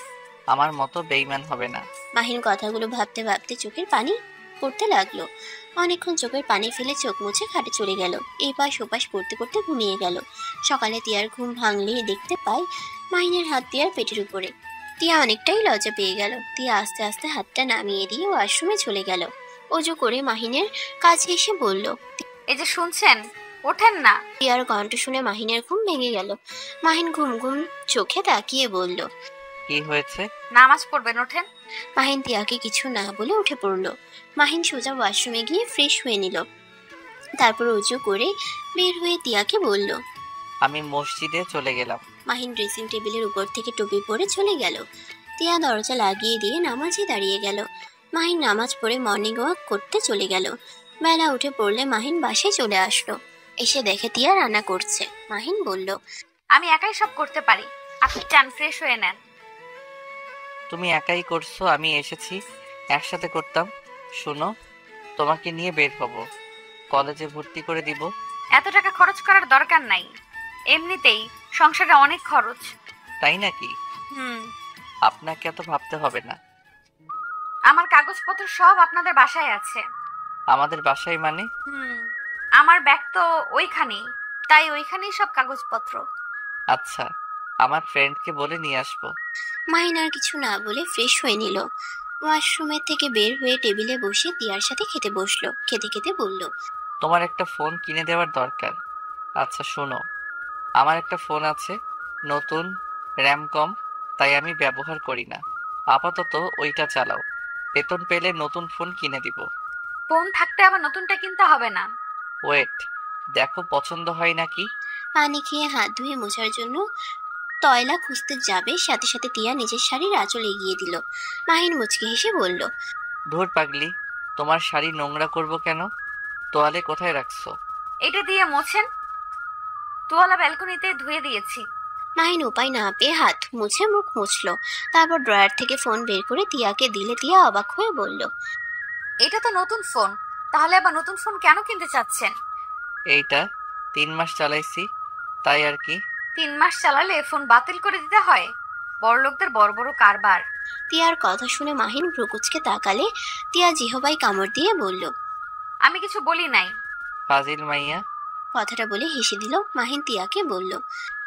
আমার মতো বেঈমান হবে না। মাহিন কথাগুলো ভাবতে ভাবতে চোখের পানি পড়তে লাগলো। অনেকক্ষণ চোখের পানি ফেলে চোখ মুছে খাটে চলে গেল। এই পাশ ওপাশ করতে করতে ঘুমিয়ে গেল। সকালে তিয়ার ঘুম ভাঙলে দেখতে পায় মাহিনের হাত তিয়ার পেটের উপরে। তিয়া অনেকটাই লজ্জা পেয়ে গেল। তিয়া আস্তে আস্তে হাতটা নামিয়ে দিয়ে ওয়াশরুমে চলে গেল। অজু করে মাহিনের কাছে এসে বলল। এই যে শুনছেন, ওঠেন না। তিয়ার কণ্ঠ শুনে মাহিনের ঘুম ভেঙে গেল। মাহিন ঘুম ঘুম চোখে তাকিয়ে বলল। কি হয়েছে? নামাজ পড়বেন, ওঠেন। মাহিন তিয়াকে কিছু না বলে উঠে পড়ল। মাহিন সোজা ওয়াশরুমে গিয়ে ফ্রেশ হয়ে নিল। তারপর উঁচু করে বের হয়ে তিয়াকে বলল। আমি মসজিদে চলে গেলাম। মাহিন ড্রেসিং টেবিলের উপর থেকে টুপি পরে চলে গেল। তিয়া দরজা লাগিয়ে দিয়ে নামাজে দাঁড়িয়ে গেল। মাহিন নামাজ পড়ে মর্নিং ওয়াক করতে চলে গেল। বেলা উঠে পড়লে মাহিন বাসায় চলে আসলো। এসে দেখে তিয়া রান্না করছে। মাহিন বলল, আমি একাই সব করতে পারি, আপনি চান ফ্রেশ হয়ে নেন। তুমি একাই করছো, আমি এসেছি একসাথে করতাম। শোনো, তোমাকে নিয়ে বের হব, কলেজে ভর্তি করে দিব। এত টাকা খরচ করার দরকার নাই, এমনিতেই সংসারে অনেক খরচ। তাই নাকি? হুম। আপনাকে এত ভাবতে হবে না। আমার কাগজপত্র সব আপনাদের বাসায় আছে। আমাদের বাসায় মানে? আমার ব্যাগ তো ওইখানেই, তাই ওইখানেই সব কাগজপত্র। আচ্ছা, আমার ফ্রেন্ডকে বলে নিয়ে আসবো। মাহিন আর কিছু না বলে ফ্রেশ হয়ে নিল। ওয়াশরুমের থেকে বের হয়ে টেবিলে বসে তিয়ার সাথে খেতে বসলো। খেতে খেতে বলল, তোমার একটা ফোন কিনে দেওয়ার দরকার। আচ্ছা শোনো, আমার একটা ফোন আছে, নতুন, র্যাম কম, তাই আমি ব্যবহার করি না। আপাতত ওইটা চালাও, বেতন পেলে নতুন ফোন কিনে দিব। ফোন থাকতে আবার নতুনটা কিনতে হবে না। ওয়েট, দেখো পছন্দ হয় নাকি। পানি খেয়ে হাত ধুয়ে মোছার জন্য তয়লা খুঁজতে যাবে, সাথে সাথে তিয়া নিজের শাড়ির আঁচল এগিয়ে দিল। মাহিন মুচকে হেসে বলল, ধুর পাগলি, তোমার শাড়ি নোংরা করব কেন? তোয়ালে কোথায় রাখছো? এটা দিয়ে মোছেন। তোয়ালা ব্যালকনিতে ধুয়ে দিয়েছি। মাহিন উপায় না পেয়ে হাত মুছে মুখ মুছলো। তারপর ড্রয়ার থেকে ফোন বের করে তিয়াকে দিলে তিয়া অবাক হয়ে বলল, এটা তো নতুন ফোন, তাহলে আবার নতুন ফোন কেন কিনতে চাচ্ছেন? এইটা 3 মাস চালাইছি, তাই আর কি। 3 মাস চালালে ফোন বাতিল করে দিতে হয়? বড়লোকদের বড় বড় কারবার। তিয়ার কথা শুনে মাহিন ভ্রুকুচকে তাকালে তিয়া জিহবাই কামড় দিয়ে বলল, আমি কিছু বলি নাই। ফাজিল মাইয়া। কথাটা বলে হেসে দিল। মাহিন তিয়াকে বলল,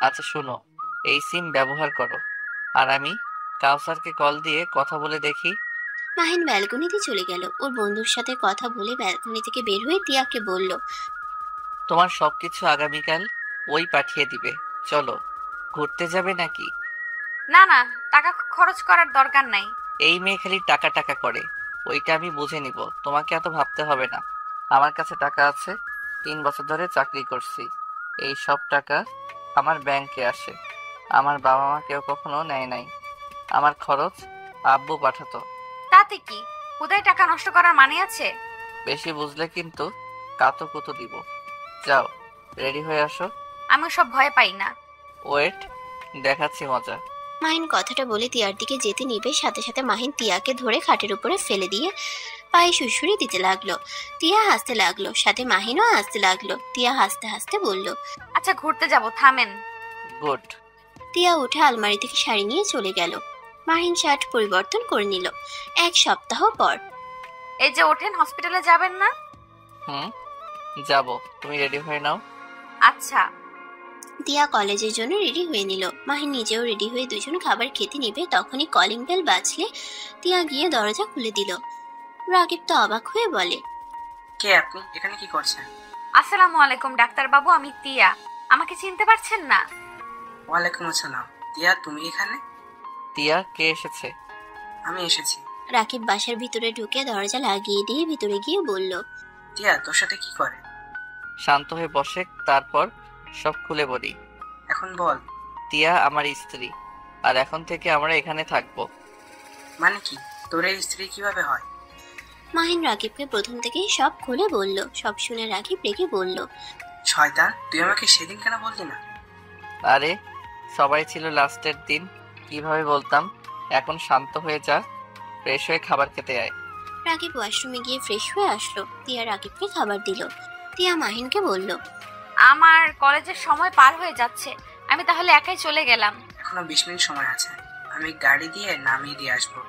আচ্ছা শোনো, এই সিম ব্যবহার করো, আর আমি কাউসারকে কল দিয়ে কথা বলে দেখি। মাহিন ব্যালকনিতে চলে গেল। ওর বন্ধুর সাথে কথা বলে ব্যালকনি থেকে বের হয়ে তিয়াকে বলল, তোমার সবকিছু আগামীকাল ওই পাঠিয়ে দিবে। চলো, ঘুরতে যাবে নাকি? না না, টাকা খরচ করার দরকার নাই। এই মেয়ে খালি টাকা টাকা করে, ওইটা আমি বুঝে নিব, তোমাকে এত ভাবতে হবে না। আমার কাছে টাকা আছে, 3 বছর ধরে চাকরি করছি, এই সব টাকা আমার ব্যাংকে আসে। আমার বাবা মা কেউ কখনো নেয় নাই, আমার খরচ আব্বু পাঠাতো। তাতে কি, কোথায় টাকা নষ্ট করার মানে আছে? বেশি বুঝলে কিন্তু কাতো কুতো দিব। যাও, রেডি হয়ে আসো। আমি সব ভয় পাই না। ওয়েট, দেখাচ্ছি মজা। মাহিন কথাটা বলে তিয়ার দিকে যেতে নিবে, সাথে সাথে মাহিন তিয়াকে ধরে খাটের উপরে ফেলে দিয়ে পায়ে সুড়সুড়ি দিতে লাগলো। তিয়া হাসতে লাগলো, সাথে মাহিনও হাসতে লাগলো। তিয়া হাসতে হাসতে বলল, আচ্ছা ঘুরতে যাব, থামেন। গুড। তিয়া উঠে আলমারি থেকে শাড়ি নিয়ে চলে গেল। মাহিন শার্ট পরিবর্তন করে নিল। 1 সপ্তাহ পর, এই যে ওঠেন, হসপিটালে যাবেন না? যাব, তুমি রেডি হয়ে নাও। আচ্ছা। তিয়া কলেজের জন্য রেডি হয়ে নিল। মাহিন নিজেও রেডি হয়ে দুজন খাবার খেতে নিবে। তখনই কলিং বেল বাজলে তিয়া গিয়ে দরজা খুলে দিল। রাকিব তো অবাক হয়ে বলে, কে আপনি? এখানে কি করছেন? আসসালামু আলাইকুম ডাক্তার বাবু, আমি তিয়া। আমাকে চিনতে পারছেন না? ওয়ালাইকুম আসসালাম। তিয়া, তুমি এখানে? তিয়া, কে এসেছে? আমি এসেছি। রাকিব বাসার ভিতরে ঢুকে দরজা লাগিয়ে দিয়ে ভিতরে গিয়ে বলল, তিয়া তোর সাথে কি করে? শান্ত হয়ে বসে, তারপর সব খুলে বলি। এখন বল। তিয়া আমার স্ত্রী, আর এখন থেকে আমরা এখানে থাকবো। মানে কি? তোর এই স্ত্রী কিভাবে হয়? মাহিন রাকিবকে প্রথম থেকেই সব খুলে বলল। সব শুনে রাকিব রেগে বলল, শয়তান, তুই আমাকে সেদিন কেন বললি না? আরে সবাই ছিল লাস্টের দিন, কিভাবে বলতাম। এখন শান্ত হয়ে যা, ফ্রেশ হয়ে খাবার খেতে আয়। রাকিব ওয়াশরুমে গিয়ে ফ্রেশ হয়ে আসলো। তিয়া রাকিবকে খাবার দিল। তিয়া মাহিনকে বলল, আমার কলেজের সময় পার হয়ে যাচ্ছে, আমি তাহলে একাই চলে গেলাম। এখনো 20 মিনিট সময় আছে, আমি গাড়ি দিয়ে নামিয়ে দিয়ে আসবো।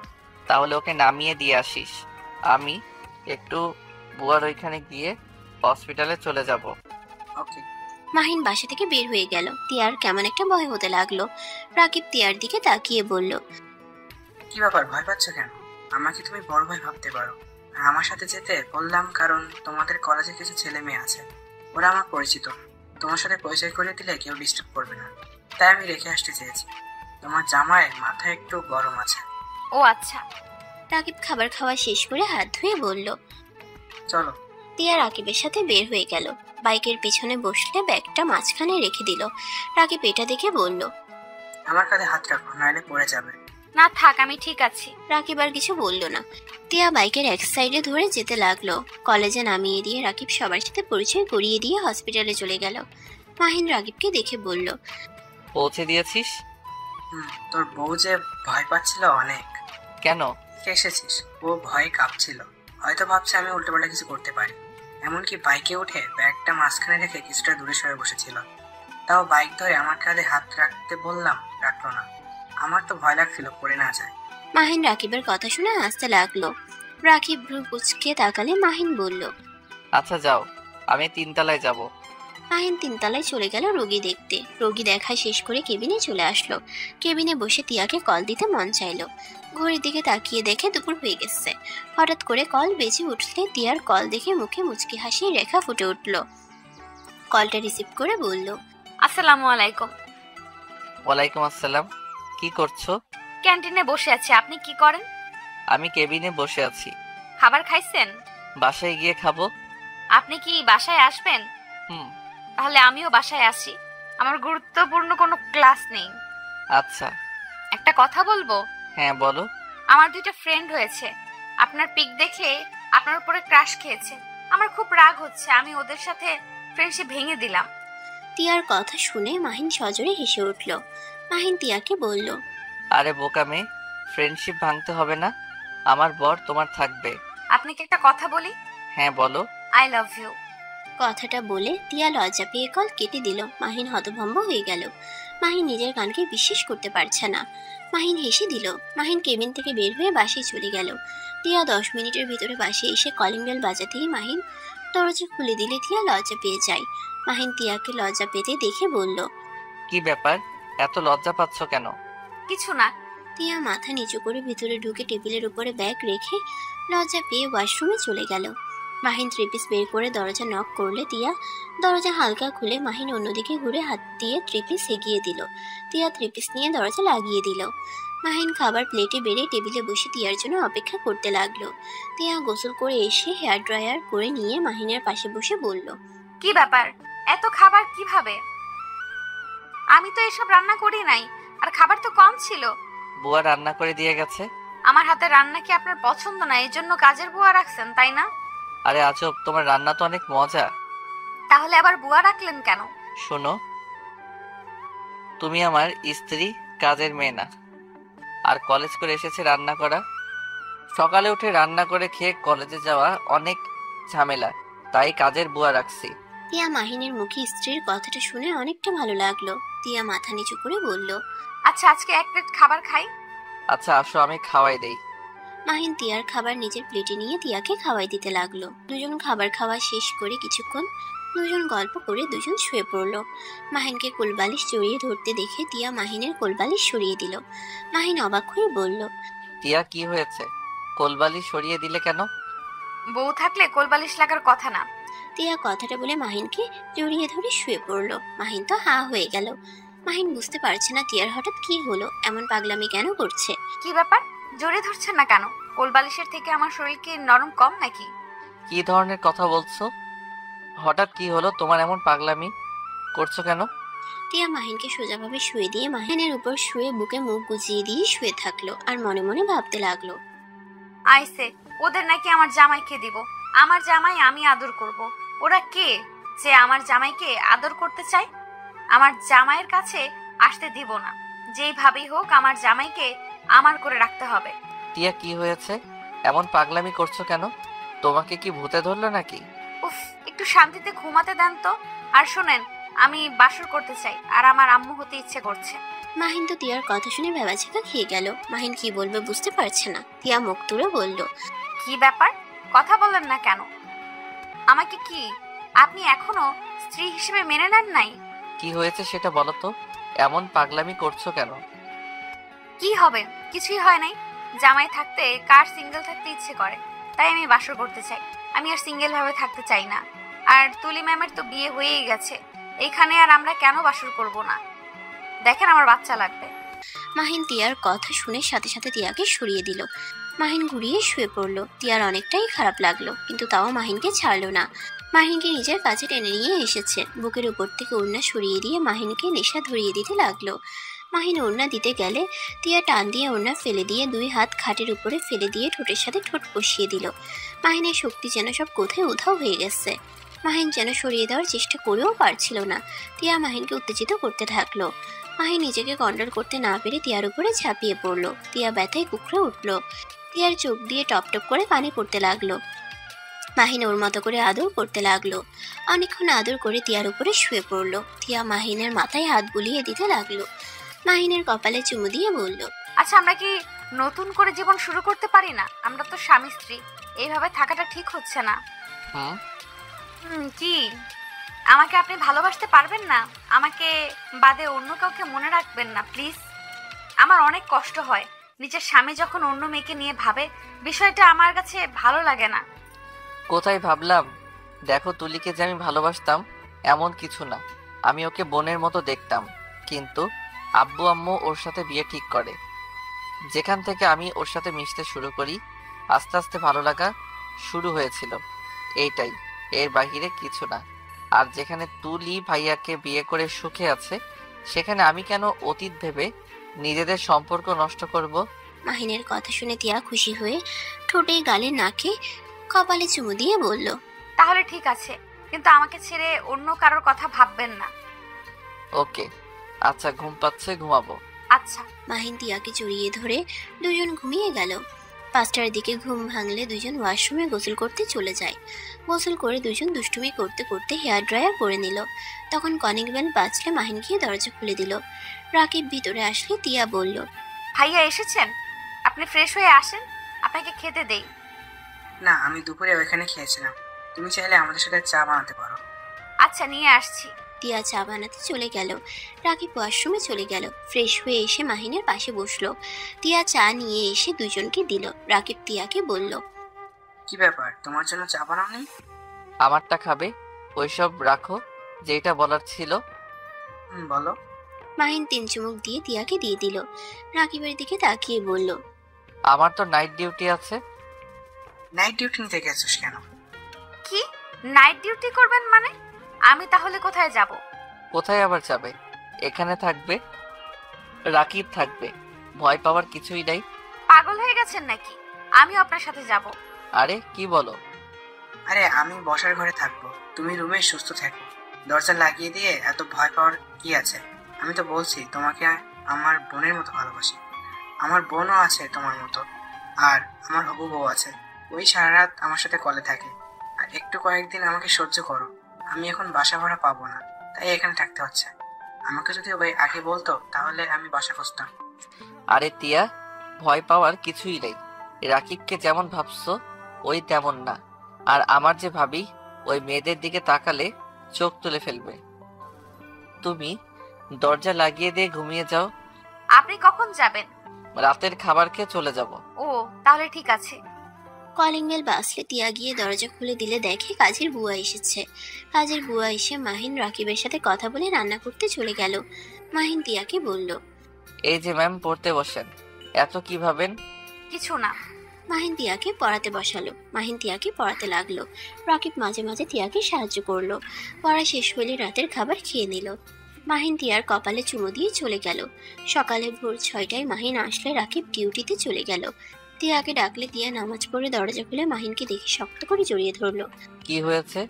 তাহলে ওকে নামিয়ে দিয়ে আসিস, আমি একটু বুয়ার ওইখানে গিয়ে হসপিটালে চলে যাব। ওকে। মাহিন বাসা থেকে বের হয়ে গেল। তিয়ার কেমন একটা ভয় হতে লাগলো। রাকিব তিয়ার দিকে তাকিয়ে বলল, কি ব্যাপার, ভয় পাচ্ছ কেন? আমাকে তুমি বড় ভাই ভাবতে পারো। আর আমার সাথে যেতে বললাম কারণ তোমাদের কলেজে কিছু ছেলে মেয়ে আছে, ওরা আমার পরিচিত। তোমার সাথে পরিচয় করে দিলে কেউ ডিস্টার্ব করবে না, তাই আমি রেখে আসতে চেয়েছি। তোমার জামায় মাথা একটু গরম আছে। ও আচ্ছা। রাকিব খাবার খাওয়া শেষ করে হাত ধুয়ে বলল, চলো। তিয়া রাকিবের সাথে বের হয়ে গেল। বাইকের পিছনে বসলে ব্যাগটা মাঝখানে রেখে দিল। রাকিব এটা দেখে বলল, আমার কাঁধে হাত রাখো, নাহলে পড়ে যাবে। না থাক, আমি ঠিক আছি। রাকিব আর কিছু বলল না। তিয়া বাইকের এক সাইডে ধরে যেতে লাগলো। কলেজে নামিয়ে দিয়ে রাকিব সবার সাথে পরিচয় করিয়ে দিয়ে হসপিটালে চলে গেল। মাহিন রাকিবকে দেখে বলল, পৌঁছে দিয়েছিস? তোর বউ যে ভয় পাচ্ছিল অনেক। কেন? এসেছিস, ও ভয়ে কাঁপছিল। হয়তো ভাবছে আমি উল্টোপাল্টা কিছু করতে পারি। এমনকি বাইকে উঠে ব্যাগটা মাঝখানে রেখে কিছুটা দূরে সরে বসেছিল। তাও বাইক ধরে আমার কাঁধে হাত রাখতে বললাম, রাখলো না। আমার তো ভয় লাগছিল পড়ে না যায়। মাহিন রাকিবের কথা শুনে হাসতে লাগলো। রাকিব ভ্রু কুঁচকে তাকালে মাহিন বলল, আচ্ছা যাও, আমি 3 তলায় যাব। মাহিন 3 তলায় চলে গেল রোগী দেখতে। রোগী দেখা শেষ করে কেবিনে চলে আসলো। কেবিনে বসে তিয়াকে কল দিতে মন চাইলো। ঘড়ির দিকে তাকিয়ে দেখে দুপুর হয়ে গেছে। হঠাৎ করে কল বেজে উঠলে তিয়ার কল দেখে মুখে মুচকি হাসি রেখা ফুটে উঠল। কলটা রিসিভ করে বলল, আসসালামু আলাইকুম। ওয়ালাইকুম আসসালাম। কি করছো? ক্যান্টিনে বসে আছি, আপনি কি করেন? আমি কেবিনে বসে আছি। খাবার খাইছেন? বাসায় গিয়ে খাবো। আপনি কি বাসায় আসবেন? হুম। তাহলে আমিও বাসায় আসি, আমার গুরুত্বপূর্ণ কোনো ক্লাস নেই। আচ্ছা। একটা কথা বলবো? হ্যাঁ বলো। আমার 2টা ফ্রেন্ড হয়েছে, আপনার পিক দেখে আপনার উপরে ক্রাশ খেয়েছে। আমার খুব রাগ হচ্ছে, আমি ওদের সাথে ফ্রেন্ডশিপ ভেঙে দিলাম। তিয়ার কথা শুনে মাহিন সজোরে হেসে উঠল। মাহিন তিয়াকে বলল, আরে বোকা মেয়ে, ফ্রেন্ডশিপ ভাঙতে হবে না। আমার বর তোমার থাকবে। আপনাকে একটা কথা বলি? হ্যাঁ বলো। I love you. কথাটা বলে তিয়া লজ্জা পেয়ে কল কেটে দিল। মাহিন হতভম্ব হয়ে গেল। মাহিন নিজের কানকে বিশ্বাস করতে পারছে না। মাহিন হেসে দিল। মাহিন কেবিন থেকে বের হয়ে বাসায় চলে গেল। তিয়া 10 মিনিটের ভিতরে বাসে এসে কলিং বেল বাজাতেই মাহিন দরজা খুলে দিলে তিয়া লজ্জা পেয়ে যায়। মাহিন তিয়াকে লজ্জা পেতে দেখে বলল, কি ব্যাপার, এত লজ্জা পাচ্ছ কেন? কিছু না। তিয়া মাথা নিচু করে ভিতরে ঢুকে টেবিলের উপরে ব্যাগ রেখে লজ্জা পেয়ে ওয়াশরুমে চলে গেল। মাহিন 3 পিস বের করে দরজা নক করলে তিয়া দরজা হালকা খুলে মাহিন অন্যদিকে ঘুরে হাত দিয়ে 3 পিস এগিয়ে দিল। তিয়া 3 পিস নিয়ে দরজা লাগিয়ে দিল। মাহিন খাবার প্লেটে বেড়ে টেবিলে বসে তিয়ার জন্য অপেক্ষা করতে লাগলো। তিয়া গোসল করে এসে হেয়ার ড্রায়ার করে নিয়ে মাহিনের পাশে বসে বলল, কি ব্যাপার, এত খাবার কিভাবে? আমি তো এসব রান্না করি নাই, আর খাবার তো কম ছিল। বুয়া রান্না করে দিয়ে গেছে। আমার হাতে রান্না কি আপনার পছন্দ না, এই জন্য কাজের বুয়া রাখছেন তাই না? আরে আজব, তোমার রান্না তো অনেক মজা। তাহলে আবার বুয়া রাখলেন কেন? শোনো, তুমি আমার স্ত্রী, কাজের মেয়ে না। আর কলেজ করে এসেছে রান্না করা। সকালে উঠে রান্না করে খেয়ে কলেজে যাওয়া অনেক ঝামেলা, তাই কাজের বুয়া রাখছি। তিয়া মাহিনের মুখে স্ত্রীর কথাটা শুনে অনেকটা ভালো লাগলো। তিয়া মাথা নিচু করে বলল, আচ্ছা আজকে 1 প্লেট খাবার খাই। আচ্ছা আসো, আমি খাওয়াই দেই। মাহিন তিয়ার খাবার নিজের প্লেটে নিয়ে তিয়াকে খাওয়াই দিতে লাগলো। দুজন খাবার খাওয়া শেষ করে কিছুক্ষণ দুজন গল্প করে দুজন শুয়ে পড়লো। মাহিনকে কোলবালিশ জড়িয়ে ধরতে দেখে তিয়া মাহিনের কোলবালিশ সরিয়ে দিল। মাহিন অবাক হয়ে বলল, টিয়া কি হয়েছে? কোলবালি সরিয়ে দিলে কেন? বউ থাকলে কোলবালিশ লাগার কথা না। তিয়া কথাটা বলে মাহিনকে জড়িয়ে ধরে শুয়ে পড়লো। মাহিন তো হা হয়ে গেল। মাহিন বুঝতে পারছে না তিয়ার হঠাৎ কি হলো, এমন পাগলামি কেন করছে। কি ব্যাপার, জড়িয়ে ধরছেন না কেন? কোলবালিশের থেকে আমার শরীর কি নরম কম নাকি? কি ধরনের কথা বলছো? হঠাৎ কি হলো, তোমার এমন পাগলামি করছো কেন? তিয়া মাহিনকে সোজাভাবে শুয়ে দিয়ে মাহিনের উপর শুয়ে বুকে মুখ গুজিয়ে দিয়ে শুয়ে থাকলো আর মনে মনে ভাবতে লাগলো, আইসে ওদের নাকি আমার জামাইকে দিব। আমার জামাই আমি আদর করব। ওরা কে যে আমার জামাইকে আদর করতে চায়? আমার জামাইয়ের কাছে আসতে দিব না। যেইভাবেই হোক আমার জামাইকে আমার করে রাখতে হবে। টিয়া কি হয়েছে, এমন পাগলামি করছো কেন? তোমাকে কি ভূতে ধরলো নাকি? উফ, একটু শান্তিতে ঘুমাতে দেন তো। আর শোনেন, আমি বাসর করতে চাই আর আমার আম্মু হতে ইচ্ছে করছে। মাহিন তো তিয়ার কথা শুনে ভেবাচেকা খেয়ে গেল। মাহিন কি বলবে বুঝতে পারছে না। তিয়া মুখ তুলে বলল, কি ব্যাপার, কথা বলেন না কেন? আমাকে কি আপনি এখনো স্ত্রী হিসেবে মেনে নেন নাই? কি হয়েছে সেটা বলো তো, এমন পাগলামি করছো কেন? কি হবে, কিছুই হয় নাই। জামাই থাকতে কার সিঙ্গেল থাকতে ইচ্ছে করে, তাই আমি বাসর করতে চাই। আমি আর সিঙ্গেল ভাবে থাকতে চাই না। আর তুলি ম্যামের তো বিয়ে হয়েই গেছে, এখানে আর আমরা কেন বাসর করব না? দেখেন আমার বাচ্চা লাগবে। মাহিন তিয়ার কথা শুনে সাথে সাথে তিয়াকে সরিয়ে দিল। মাহিন ঘুরিয়ে শুয়ে পড়লো। তিয়ার অনেকটাই খারাপ লাগলো, কিন্তু তাও মাহিনকে ছাড়লো না। মাহিনকে নিজের কাছে টেনে নিয়ে এসেছে। বুকের উপর থেকে ওড়না সরিয়ে দিয়ে মাহিনকে নেশা ধরিয়ে দিতে লাগলো। মাহিন ওড়না দিতে গেলে তিয়া টান দিয়ে ওড়না ফেলে দিয়ে দুই হাত খাটের উপরে ফেলে দিয়ে ঠোঁটের সাথে ঠোঁট বসিয়ে দিল। মাহিনের শক্তি যেন সব কোথায় উধাও হয়ে গেছে। মাহিন যেন সরিয়ে দেওয়ার চেষ্টা করেও পারছিল না। তিয়া মাহিনকে উত্তেজিত করতে থাকলো। মাহিন নিজেকে কন্ট্রোল করতে না পেরে তিয়ার উপরে ঝাঁপিয়ে পড়লো। তিয়া ব্যথায় কুকড়ে উঠল। তিয়ার চোখ দিয়ে টপ টপ করে পানি পড়তে লাগলো। মাহিন ওর মতো করে আদর করতে লাগলো। অনেকক্ষণ আদর করে তিয়ার উপরে শুয়ে পড়লো। তিয়া মাহিনের মাথায় হাত বুলিয়ে দিতে লাগলো। মাহিনের কপালে চুমু দিয়ে বলল, আচ্ছা, আমরা কি নতুন করে জীবন শুরু করতে পারি না? আমরা তো স্বামী স্ত্রী, এইভাবে থাকাটা ঠিক হচ্ছে না। কি আমাকে আপনি ভালোবাসতে পারবেন না? আমাকে বাদে অন্য কাউকে মনে রাখবেন না প্লিজ। আমার অনেক কষ্ট হয়, নিজের স্বামী যখন অন্য মেয়েকে নিয়ে ভাবে, বিষয়টা আমার কাছে ভালো লাগে না। কোথায় ভাবলাম? দেখো, তুলিকে যে আমি ভালোবাসতাম এমন কিছু না। আমি ওকে বোনের মতো দেখতাম, কিন্তু আব্বু আম্মু ওর সাথে বিয়ে ঠিক করে। যেখান থেকে আমি ওর সাথে মিশতে শুরু করি, আস্তে আস্তে ভালো লাগা শুরু হয়েছিল, এইটাই, এর বাহিরে কিছু না। আর যেখানে তুলি ভাইয়াকে বিয়ে করে সুখে আছে, সেখানে আমি কেন অতীত ভেবে নিজেদের সম্পর্ক নষ্ট করব? মাহিনের কথা শুনে তিয়া খুশি হয়ে ঠোঁটে গালে নাকে কপালে চুমু দিয়ে বলল, তাহলে ঠিক আছে, কিন্তু আমাকে ছেড়ে অন্য কারোর কথা ভাববেন না। ওকে, আচ্ছা, ঘুম পাচ্ছে, ঘুমাবো। আচ্ছা। মাহিন তিয়াকে জড়িয়ে ধরে দুজন ঘুমিয়ে গেল। 5টার দিকে ঘুম ভাঙলে দুজন ওয়াশরুমে গোসল করতে চলে যায়। গোসল করে দুজন দুষ্টুমি করতে করতে হেয়ার ড্রায়ার করে নিল। তখন কনিক বেল বাজলে মাহিন গিয়ে দরজা খুলে দিল। রাকিব ভিতরে আসলে তিয়া বলল, ভাইয়া এসেছেন? আপনি ফ্রেশ হয়ে আসেন, আপনাকে খেতে দেই। না, আমি দুপুরে ওইখানে খেয়েছিলাম। তুমি চাইলে আমাদের সাথে চা বানাতে পারো। আচ্ছা, নিয়ে আসছি। তিয়া চা বানাতে চলে গেল। রাকিব ওয়াশরুমে চলে গেল। ফ্রেশ হয়ে এসে মাহিনের পাশে বসলো। তিয়া চা নিয়ে এসে দুজনকে দিল। রাকিব তিয়াকে বলল, কি ব্যাপার, তোমার জন্য চা বানাওনি? আমারটা খাবে, ওইসব রাখো, যেটা বলার ছিল। বলো। মাহিন 3 চুমুক দিয়ে তিয়াকে দিয়ে দিল। রাকিবের দিকে তাকিয়ে বলল, আমার তো নাইট ডিউটি আছে। নাইট ডিউটি নিতে গেছিস কেন? কি নাইট ডিউটি করবেন মানে? আমি তাহলে কোথায় যাব? কোথায় আবার যাবে? এখানে থাকবে, রাকিব থাকবে, ভয় পাওয়ার কিছুই নাই। পাগল হয়ে গেছেন নাকি? আমিও আপনার সাথে যাব। আরে কি বলো? আরে, আমি বসার ঘরে থাকবো, তুমি রুমে সুস্থ থাকো। দরজা লাগিয়ে দিয়ে এত ভয় পাওয়ার কি আছে? আমি তো বলছি তোমাকে আমার বোনের মতো ভালোবাসি। আমার বোনও আছে তোমার মতো, আর আমার হবু বউ আছে, ওই সারা রাত আমার সাথে কলে থাকে। আর একটু কয়েকদিন আমাকে সহ্য করো। আমি এখন বাসা ভাড়া পাবো না, তাই এখানে থাকতে হচ্ছে। আমাকে যদি ওই আগে বলতো তাহলে আমি বাসা খুঁজতাম। আরে তিয়া, ভয় পাওয়ার কিছুই নেই। রাকিবকে যেমন ভাবছো ওই তেমন না। আর আমার যে ভাবি, ওই মেয়েদের দিকে তাকালে চোখ তুলে ফেলবে। তুমি দরজা লাগিয়ে দিয়ে ঘুমিয়ে যাও। আপনি কখন যাবেন? রাতের খাবার খেয়ে চলে যাব। ও, তাহলে ঠিক আছে। কলিং বেল বাজলে তিয়া গিয়ে দরজা খুলে দিলে দেখে কাজের বুয়া এসেছে। কাজের বুয়া এসে মাহিন রাকিবের সাথে কথা বলে রান্না করতে চলে গেল। মাহিন তিয়াকে বলল, এই যে ম্যাম, পড়তে বসেন। এত কি ভাবেন? কিছু না। মাহিন তিয়াকে পড়াতে বসালো। মাহিন তিয়াকে পড়াতে লাগলো। রাকিব মাঝে মাঝে তিয়াকে সাহায্য করলো। পড়া শেষ হলে রাতের খাবার খেয়ে নিল। মাহিন তিয়ার কপালে চুমু দিয়ে চলে গেল। সকালে ভোর 6টায় মাহিন আসলে রাকিব ডিউটিতে চলে গেল। তিয়াকে ডাকলে তিয়া নামাজ পড়ে দরজা খুলে মাহিনকে দেখে শক্ত করে জড়িয়ে ধরলো। কি হয়েছে?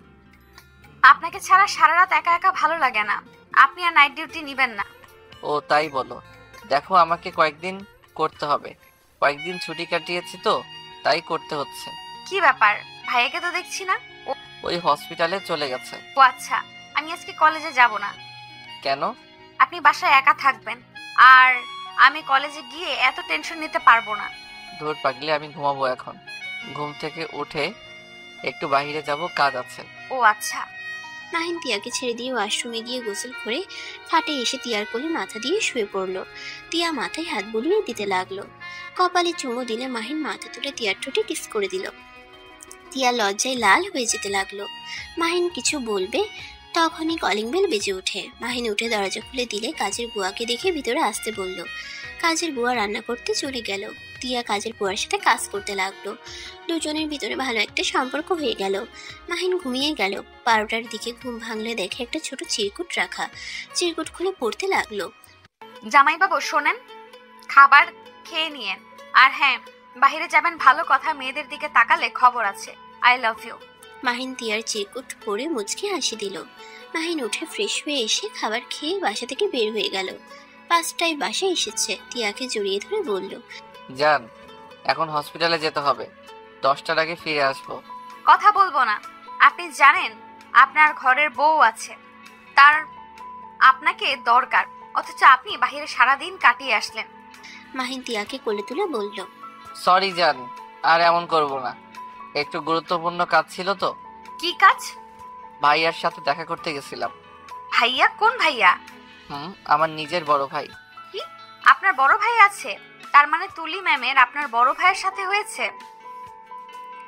আপনাকে ছাড়া সারা রাত একা একা ভালো লাগে না। আপনি আর নাইট ডিউটি নেবেন না। ও তাই বলো। দেখো, আমাকে কয়েকদিন করতে হবে। কয়েকদিন ছুটি কাটিয়েছি তো, তাই করতে হচ্ছে। কি ব্যাপার? ভাইয়াকে তো দেখছি না। ওই হসপিটালে চলে গেছে। ও আচ্ছা, আমি আজকে কলেজে যাব না। কেন? আপনি বাসায় একা থাকবেন, আর আমি কলেজে গিয়ে এত টেনশন নিতে পারবো না। ধুর পাগলি, আমি ঘুমাবো এখন। ঘুম থেকে উঠে একটু বাইরে যাব, কাজ আছে। ও আচ্ছা। মাহিন তিয়াকে ছেড়ে দিয়ে ওয়াশরুমে গিয়ে গোসল করে খাটে এসে তিয়ার কোলে মাথা দিয়ে শুয়ে পড়লো। তিয়া মাথায় হাত বুলিয়ে দিতে লাগলো। কপালে চুমু দিলে মাহিন মাথা তুলে তিয়ার ঠোঁটে কিস করে দিল। তিয়া লজ্জায় লাল হয়ে যেতে লাগলো। মাহিন কিছু বলবে, তখনই কলিং বেল বেজে ওঠে। মাহিন উঠে দরজা খুলে দিলে কাজের বুয়াকে দেখে ভিতরে আসতে বলল। কাজের বুয়া রান্না করতে চলে গেল। তিয়া কাজের বুয়ার সাথে কাজ করতে লাগলো। দুজনের ভিতরে ভালো একটা সম্পর্ক হয়ে গেল। মাহিন ঘুমিয়ে গেল। 12টার দিকে ঘুম ভাঙলে দেখে একটা ছোট চিরকুট রাখা। চিরকুট খুলে পড়তে লাগলো। জামাইবাবু শোনেন, খাবার খেয়ে নিয়েন। আর হ্যাঁ, বাইরে যাবেন ভালো কথা, মেয়েদের দিকে তাকালে খবর আছে। I love you. মাহিন তিয়ার চিরকুট করে মুচকি হাসি দিল। মাহিন উঠে ফ্রেশ হয়ে এসে খাবার খেয়ে বাসা থেকে বের হয়ে গেল। 5টায় বাসায় এসেছে। তিয়াকে জড়িয়ে ধরে বলল, যান, এখন হসপিটালে যেতে হবে। 10টার আগে ফিরে আসবো। কথা বলবো না। আপনি জানেন আপনার ঘরের বউ আছে, তার আপনাকে দরকার, অথচ আপনি বাইরে সারাদিন কাটিয়ে আসলেন। মাহিন তিয়াকে কোলে তুলে বলল, সরি জান, আর এমন করব না। একটু গুরুত্বপূর্ণ কাজ ছিল তো। কি কাজ? ভাইয়ার সাথে দেখা করতে গেছিলাম। ভাইয়া? কোন ভাইয়া? আমার নিজের বড় ভাই। কি, আপনার বড় ভাই আছে? তার মানে তুলি ম্যামের আপনার বড় ভাইয়ের সাথে হয়েছে?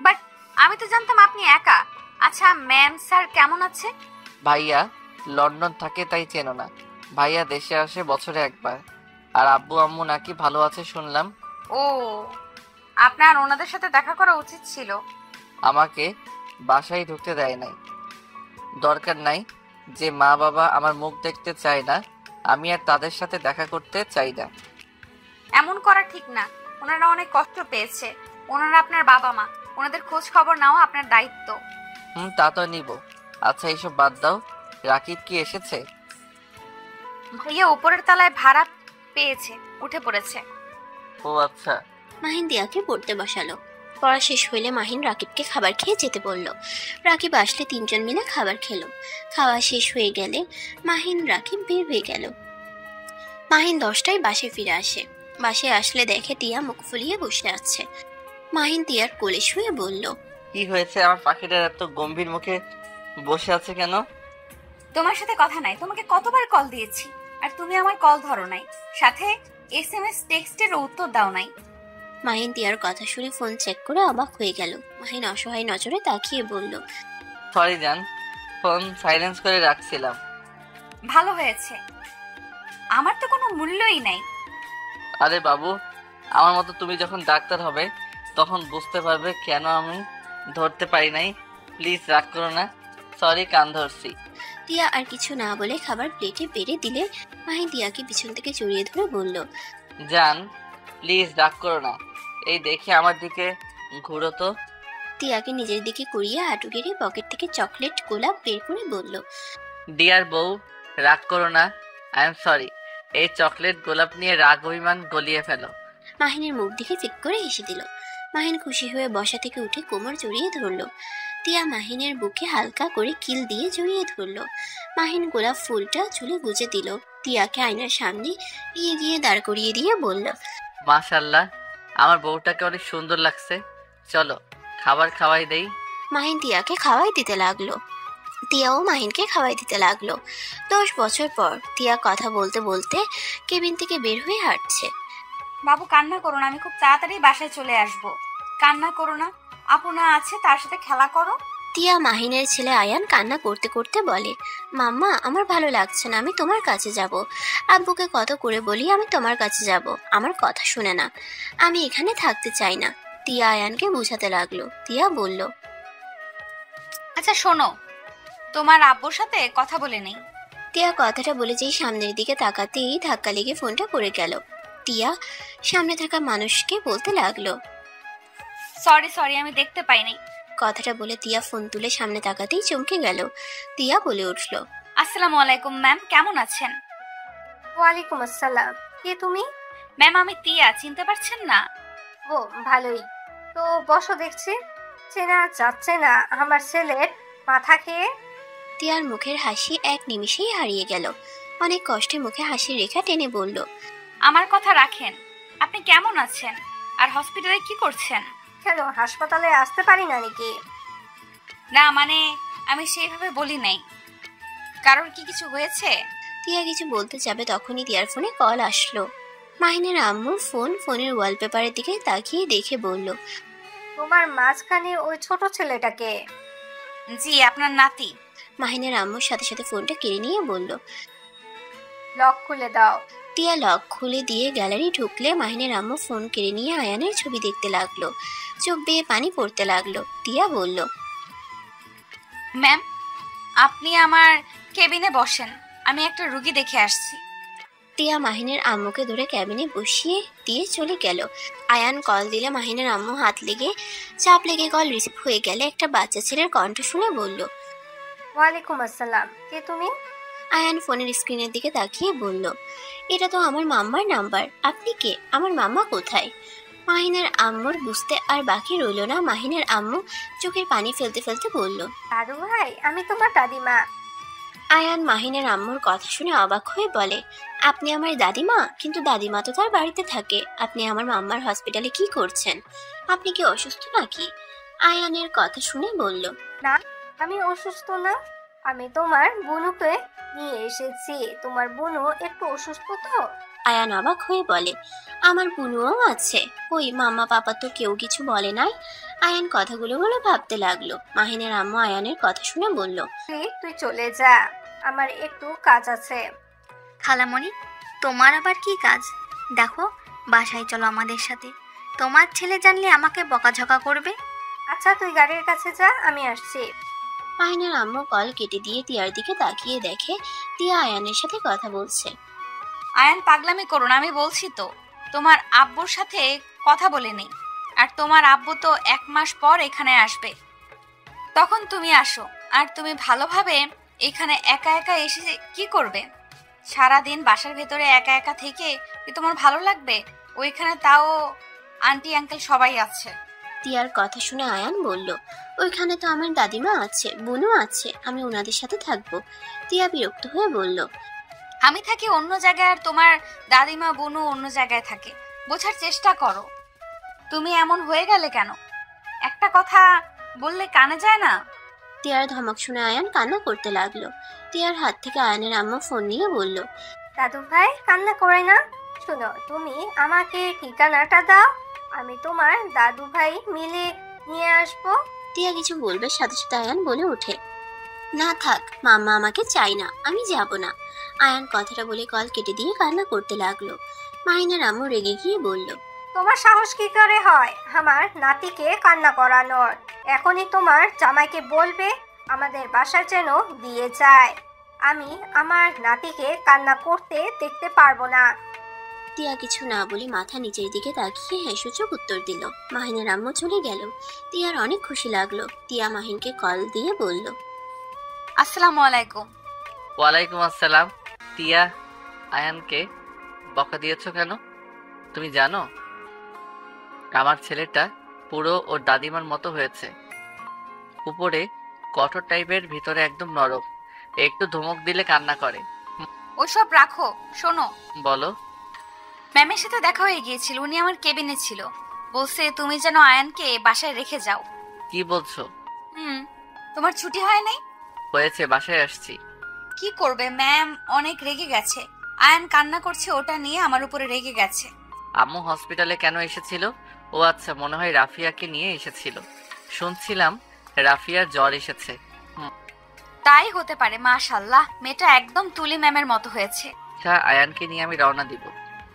বাট আমি তো জানতাম আপনি একা। আচ্ছা ম্যাম স্যার কেমন আছে? ভাইয়া লন্ডন থাকে, তাই চেনো না। ভাইয়া দেশে আসে বছরে একবার। আর আব্বু আম্মু নাকি ভালো আছে শুনলাম। ও, আপনার ওনাদের সাথে দেখা করা উচিত ছিল। আমাকে বাসায় ঢুকতে দেয় নাই। দরকার নাই, যে মা বাবা আমার মুখ দেখতে চায় না, আমি আর তাদের সাথে দেখা করতে চাই না। এমন করা ঠিক না। ওনারা অনেক কষ্ট পেয়েছে। ওনারা আপনার বাবা মা, ওনাদের খোঁজ খবর নেওয়া আপনার দায়িত্ব। তা তো নিব। আচ্ছা এইসব বাদ দাও, রাকিব কি এসেছে? ভাইয়া উপরের তলায় ভাড়া পেয়েছে, উঠে পড়েছে। ও আচ্ছা। মাহিন দিয়াকে পড়তে বসালো। পড়া শেষ হইলে মাহিন রাকিবকে খাবার খেয়ে যেতে বলল। রাকিব আসলে 3জন মিলে খাবার খেলো। খাওয়া শেষ হয়ে গেলে মাহিন রাকিব বের হয়ে গেল। মাহিন 10টায় বাসে ফিরে আসে। বাসে আসলে দেখে তিয়া মুখ ফুলিয়ে বসে আছে। মাহিন তিয়ার কোলে শুয়ে বলল, কি হয়েছে? আমার পাখিটার এত গম্ভীর মুখে বসে আছে কেন? তোমার সাথে কথা নাই। তোমাকে কতবার কল দিয়েছি আর তুমি আমার কল ধরো নাই, সাথে SMS টেক্সটের উত্তর দাও নাই। মাহিন তিয়ার কথা শুনে ফোন চেক করে অবাক হয়ে গেল। মাহিন অসহায় নজরে তাকিয়ে বলল, সরি জান, ফোন সাইলেন্স করে রাখছিলাম। ভালো হয়েছে, আমার তো কোনো মূল্যই নাই। আরে বাবু, আমার মতো তুমি যখন ডাক্তার হবে তখন বুঝতে পারবে কেন আমি ধরতে পারি নাই। প্লিজ রাগ করো না। সরি, কান ধরছি। তিয়া আর কিছু না বলে খাবার প্লেটে বেড়ে দিলে মাহিন তিয়াকে পিছন থেকে জড়িয়ে ধরে বলল, জান প্লিজ রাগ করো না। এই দেখে আমার দিকে ঘুরো তো। তিয়াকে নিজের দিকে কুড়িয়ে হাঁটু গেড়ে পকেট থেকে চকলেট গোলাপ বের করে বলল, ডিয়ার বউ, রাগ করো না। I am sorry. এই চকলেট গোলাপ নিয়ে রাগ অভিমান গলিয়ে ফেলো। মাহিনের মুখ দেখে ফিক করে হেসে দিল। মাহিন খুশি হয়ে বসা থেকে উঠে কোমর জড়িয়ে ধরল। তিয়া মাহিনের বুকে হালকা করে কিল দিয়ে জড়িয়ে ধরল। মাহিন গোলাপ ফুলটা চুলে গুজে দিল। তিয়াকে আয়নার সামনে নিয়ে গিয়ে দাঁড় করিয়ে দিয়ে বলল, মাশাআল্লাহ, আমার বউটাকে অনেক সুন্দর লাগছে। চলো খাবার খাওয়াই দেই। মাহিন তিয়াকে খাওয়াই দিতে লাগলো। তিয়াও মাহিনকে খাওয়াই দিতে লাগলো। 10 বছর পর তিয়া কথা বলতে বলতে কেবিন থেকে বের হয়ে হাঁটছে। বাবু কান্না করো না, আমি খুব তাড়াতাড়ি বাসায় চলে আসব। কান্না করো না, আপনা আছে, তার সাথে খেলা করো। তিয়া মাহিনের ছেলে আয়ান কান্না করতে করতে বলে, মাম্মা আমার ভালো লাগছে না, আমি তোমার কাছে যাব। আব্বুকে কত করে বলি আমি তোমার কাছে যাব, আমার কথা শুনে না। আমি এখানে থাকতে চাই না। তিয়া আয়ানকে বুঝাতে লাগলো। তিয়া বলল, আচ্ছা শোনো, তোমার আব্বুর সাথে কথা বলে নেই। টিয়া কথাটা বলে যেই সামনের দিকে তাকাতেই ধাক্কা লেগে ফোনটা পড়ে গেল। টিয়া সামনে থাকা মানুষকে বলতে লাগলো, সরি সরি, আমি দেখতে পাইনি। কথাটা বলে টিয়া ফোন তুলে সামনে তাকাতেই চমকে গেল। টিয়া বলে উঠল, আসসালামু আলাইকুম ম্যাম, কেমন আছেন? ওয়ালাইকুম আসসালাম। কে তুমি? ম্যাম আমি তিয়া, চিনতে পারছেন না? ও ভালোই তো, বসো। দেখছি চেনা যাচ্ছে না আমার ছেলের মাথা খেয়ে। টিয়ার মুখের হাসি এক নিমিষেই হারিয়ে গেল। অনেক কষ্টে মুখে হাসির রেখা টেনে বলল, আমার কথা রাখেন, আপনি কেমন আছেন আর হসপিটালে কি করছেন? কেন হাসপাতালে আসতে পারি না নাকি? না মানে আমি সেইভাবে বলি নাই। কারোর কি কিছু হয়েছে? টিয়া কিছু বলতে যাবে তখনই টিয়ার ফোনে কল আসলো। মাহিনের আম্মুর ফোন। ফোনের ওয়ালপেপারের দিকে তাকিয়ে দেখে বলল, তোমার মাঝখানে ওই ছোট ছেলেটাকে? জি, আপনার নাতি। মাহিনের আম্মুর সাথে সাথে ফোনটা কেড়ে নিয়ে বলল, লক খুলে দাও। টিয়া লক খুলে দিয়ে গ্যালারি ঢুকলে মাহিনের আম্মু ফোন কেড়ে নিয়ে আয়ানের ছবি দেখতে লাগলো। চোখ বেয়ে পানি পড়তে লাগলো। টিয়া বলল, ম্যাম আপনি আমার কেবিনে বসেন, আমি একটা রুগী দেখে আসছি। তিয়া মাহিনের আম্মুকে ধরে ক্যাবিনে বসিয়ে দিয়ে চলে গেল। আয়ান কল দিলে মাহিনের আম্মু হাত লেগে চাপ লেগে কল রিসিভ হয়ে গেলে একটা বাচ্চা ছেলের কণ্ঠ শুনে বলল, ওয়ালাইকুম আসসালাম, কে তুমি? আয়ান ফোনের স্ক্রিনের দিকে তাকিয়ে বলল, এটা তো আমার মাম্মার নাম্বার, আপনি কে? আমার মাম্মা কোথায়? মাহিনের আম্মুর বুঝতে আর বাকি রইল না। মাহিনের আম্মু চোখের পানি ফেলতে ফেলতে বলল, দাদু ভাই, আমি তোমার দাদিমা। আয়ান মাহিনের আম্মুর কথা শুনে অবাক হয়ে বলে, আপনি আমার দাদিমা? কিন্তু দাদিমা তো তার বাড়িতে থাকে, আপনি আমার মাম্মার হসপিটালে কি করছেন? আপনি কি অসুস্থ নাকি? আয়ানের কথা শুনে বলল, না, আমি অসুস্থ না, আমি তোমার বুনুকে নিয়ে এসেছি। তোমার বুনু একটু অসুস্থ তো। আয়ান অবাক হয়ে বলে, আমার বুনুও আছে? ওই মাম্মা পাপা তো কেউ কিছু বলে নাই। আয়ান কথাগুলো বলে ভাবতে লাগলো। মাহিনের আম্মু আয়ানের কথা শুনে বলল, তুই চলে যা, আমার একটু কাজ আছে। খালামণি, তোমার আবার কি কাজ? দেখো, বাসায় চলো আমাদের সাথে। তোমার ছেলে জানলে আমাকে বকাঝকা করবে। আচ্ছা, তুই গাড়ির কাছে যা, আমি আসছি। মাহিনের আম্মু কল কেটে দিয়ে তিয়ার দিকে তাকিয়ে দেখে তিয়া আয়ানের সাথে কথা বলছে। আয়ান, পাগলামি করো না, আমি বলছি তো তোমার আব্বুর সাথে কথা বলে নেই। আর তোমার আব্বু তো 1 মাস পর এখানে আসবে, তখন তুমি আসো। আর তুমি ভালোভাবে এখানে একা একা এসে কি করবে? সারাদিন বাসার ভেতরে একা একা থেকে কি তোমার ভালো লাগবে? ওইখানে তাও আন্টি আঙ্কেল সবাই আছে। তিয়ার কথা শুনে আয়ান বলল, ওইখানে তো আমার দাদিমা আছে, বুনু আছে, আমি ওনাদের সাথে থাকবো। তিয়া বিরক্ত হয়ে বলল, আমি থাকি অন্য জায়গায় আর তোমার দাদিমা বোনও অন্য জায়গায় থাকে। বোঝার চেষ্টা করো। তুমি এমন হয়ে গেলে কেন? একটা কথা বললে কানে যায় না? তিয়ার ধমক শুনে আয়ান কান্না করতে লাগলো। তিয়ার হাত থেকে আয়ানের আম্মু ফোন নিয়ে বলল, দাদু ভাই, কান্না করে না। শোনো, তুমি আমাকে ঠিকানাটা দাও, আমি তোমার দাদু ভাই মিলে নিয়ে আসবো। তিয়া কিছু বলবে সাথে সাথে আয়ান বলে ওঠে, না থাক, মাম্মা আমাকে চাই না, আমি যাব না। আয়ান কথাটা বলে কল কেটে দিয়ে কান্না করতে লাগলো। মাহিনের আম্মু রেগে গিয়ে বলল, তোমার সাহস কি করে হয় আমার নাতিকে কান্না করানোর? এখনই তোমার জামাইকে বলবে আমাদের বাসা যেন দিয়ে যায়। আমি আমার নাতিকে কান্না করতে দেখতে পারবো না। তিয়া কিছু না বলে মাথা নিচের দিকে তাকিয়ে হেসুচোক উত্তর দিল। মাহিনের আম্মু চলে গেল। তিয়ার অনেক খুশি লাগলো। তিয়া মাহিনকে কল দিয়ে বলল, আসসালামু আলাইকুম। ওয়ালাইকুম আসসালাম। তিয়া, আয়ানকে বকা দিয়েছো কেন? তুমি জানো আমার ছেলেটা পুরো ওর দাদিমার মতো হয়েছে। উপরে কঠোর টাইপের, ভিতরে একদম নরম। একটু ধমক দিলে কান্না করে। ওসব রাখো, শোনো। বলো। ম্যামের সাথে দেখা হয়ে গিয়েছিল, উনি আমার কেবিনে ছিল। বলছে তুমি যেন আয়ানকে বাসায় রেখে যাও। কি বলছো? তোমার ছুটি হয় নাই? হয়েছে, বাসায় আসছি। কি করবে, ম্যাম অনেক রেগে গেছে। আয়ান কান্না করছে, ওটা নিয়ে আমার উপরে রেগে গেছে। আম্মু হসপিটালে কেন এসেছিল? ও আচ্ছা, মনে হয় রাফিয়াকে নিয়ে এসেছিল। শুনছিলাম রাফিয়ার জ্বর এসেছে। তাই হতে পারে। মাশাআল্লাহ, মেয়েটা একদম তুলি ম্যামের মতো হয়েছে। আচ্ছা, আয়ানকে নিয়ে আমি রওনা দিব।